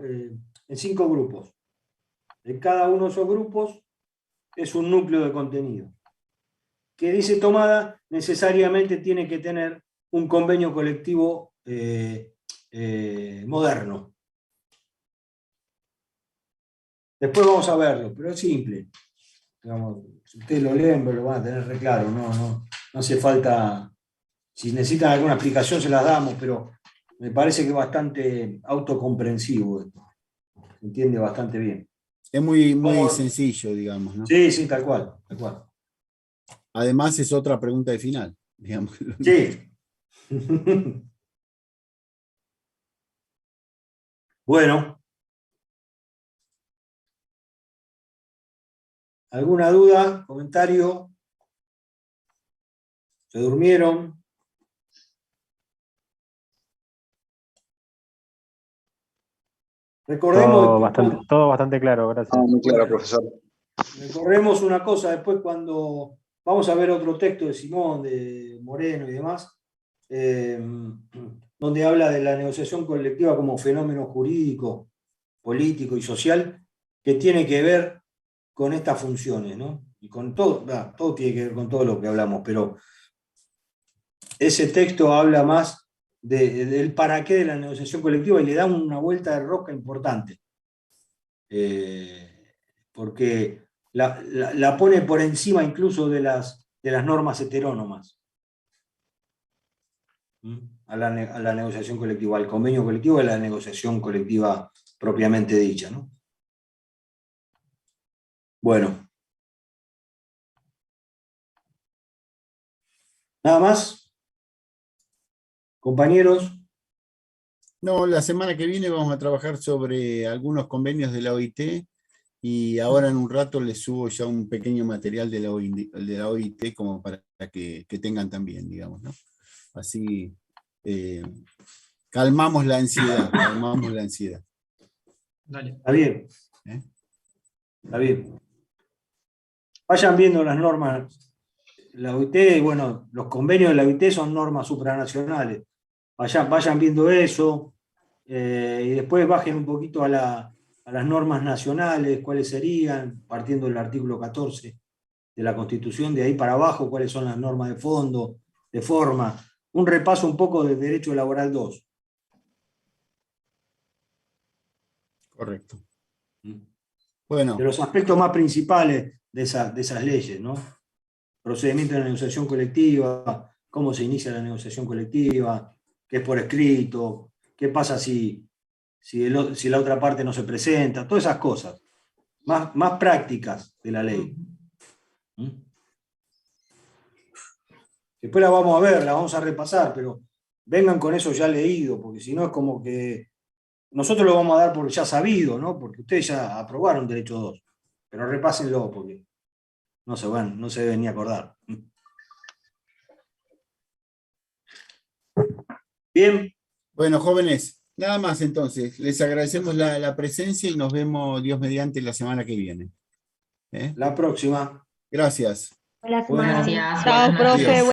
grupos. En cada uno de esos grupos es un núcleo de contenido. Que dice tomada, necesariamente tiene que tener un convenio colectivo moderno. Después vamos a verlo, pero es simple. Digamos, si ustedes lo leen, lo van a tener re claro, no hace falta, si necesitan alguna explicación se las damos, pero me parece que es bastante autocomprensivo esto, se entiende bastante bien. Es muy sencillo, digamos, ¿no? Sí, tal cual, tal cual. Además es otra pregunta de final, digamos. Sí. Bueno. ¿Alguna duda? ¿Comentario? ¿Se durmieron? Recordemos todo bastante claro, gracias. Muy claro, profesor. Recordemos una cosa, después cuando vamos a ver otro texto de Simón, de Moreno y demás, donde habla de la negociación colectiva como fenómeno jurídico, político y social, que tiene que ver con estas funciones, ¿no? Y con todo, todo tiene que ver con todo lo que hablamos, pero ese texto habla más del para qué de la negociación colectiva y le da una vuelta de rosca importante. Porque la pone por encima incluso de las normas heterónomas a la negociación colectiva, al convenio colectivo y a la negociación colectiva propiamente dicha, ¿no? Bueno. ¿Nada más? ¿Compañeros? No, la semana que viene vamos a trabajar sobre algunos convenios de la OIT y ahora en un rato les subo ya un pequeño material de la OIT como para que tengan también, digamos, ¿no? Así calmamos la ansiedad, Dale. Está bien. Está bien. Vayan viendo las normas. La OIT, bueno, los convenios de la OIT son normas supranacionales. Vayan viendo eso y después bajen un poquito a las normas nacionales, cuáles serían, partiendo del artículo 14 de la Constitución, de ahí para abajo, cuáles son las normas de fondo, de forma. Un repaso un poco del Derecho Laboral 2. Correcto. Bueno. De los aspectos más principales de esas leyes, ¿no? Procedimiento de negociación colectiva, cómo se inicia la negociación colectiva, qué es por escrito, qué pasa si la otra parte no se presenta, todas esas cosas, más prácticas de la ley. Después la vamos a ver, la vamos a repasar, pero vengan con eso ya leído, porque si no es como que nosotros lo vamos a dar por ya sabido, ¿no? Porque ustedes ya aprobaron Derecho 2, pero repásenlo porque no se deben ni acordar. Bien. Bueno, jóvenes, nada más entonces. Les agradecemos la presencia y nos vemos, Dios mediante, la semana que viene. La próxima. Gracias. Gracias. Gracias. Chao, profe.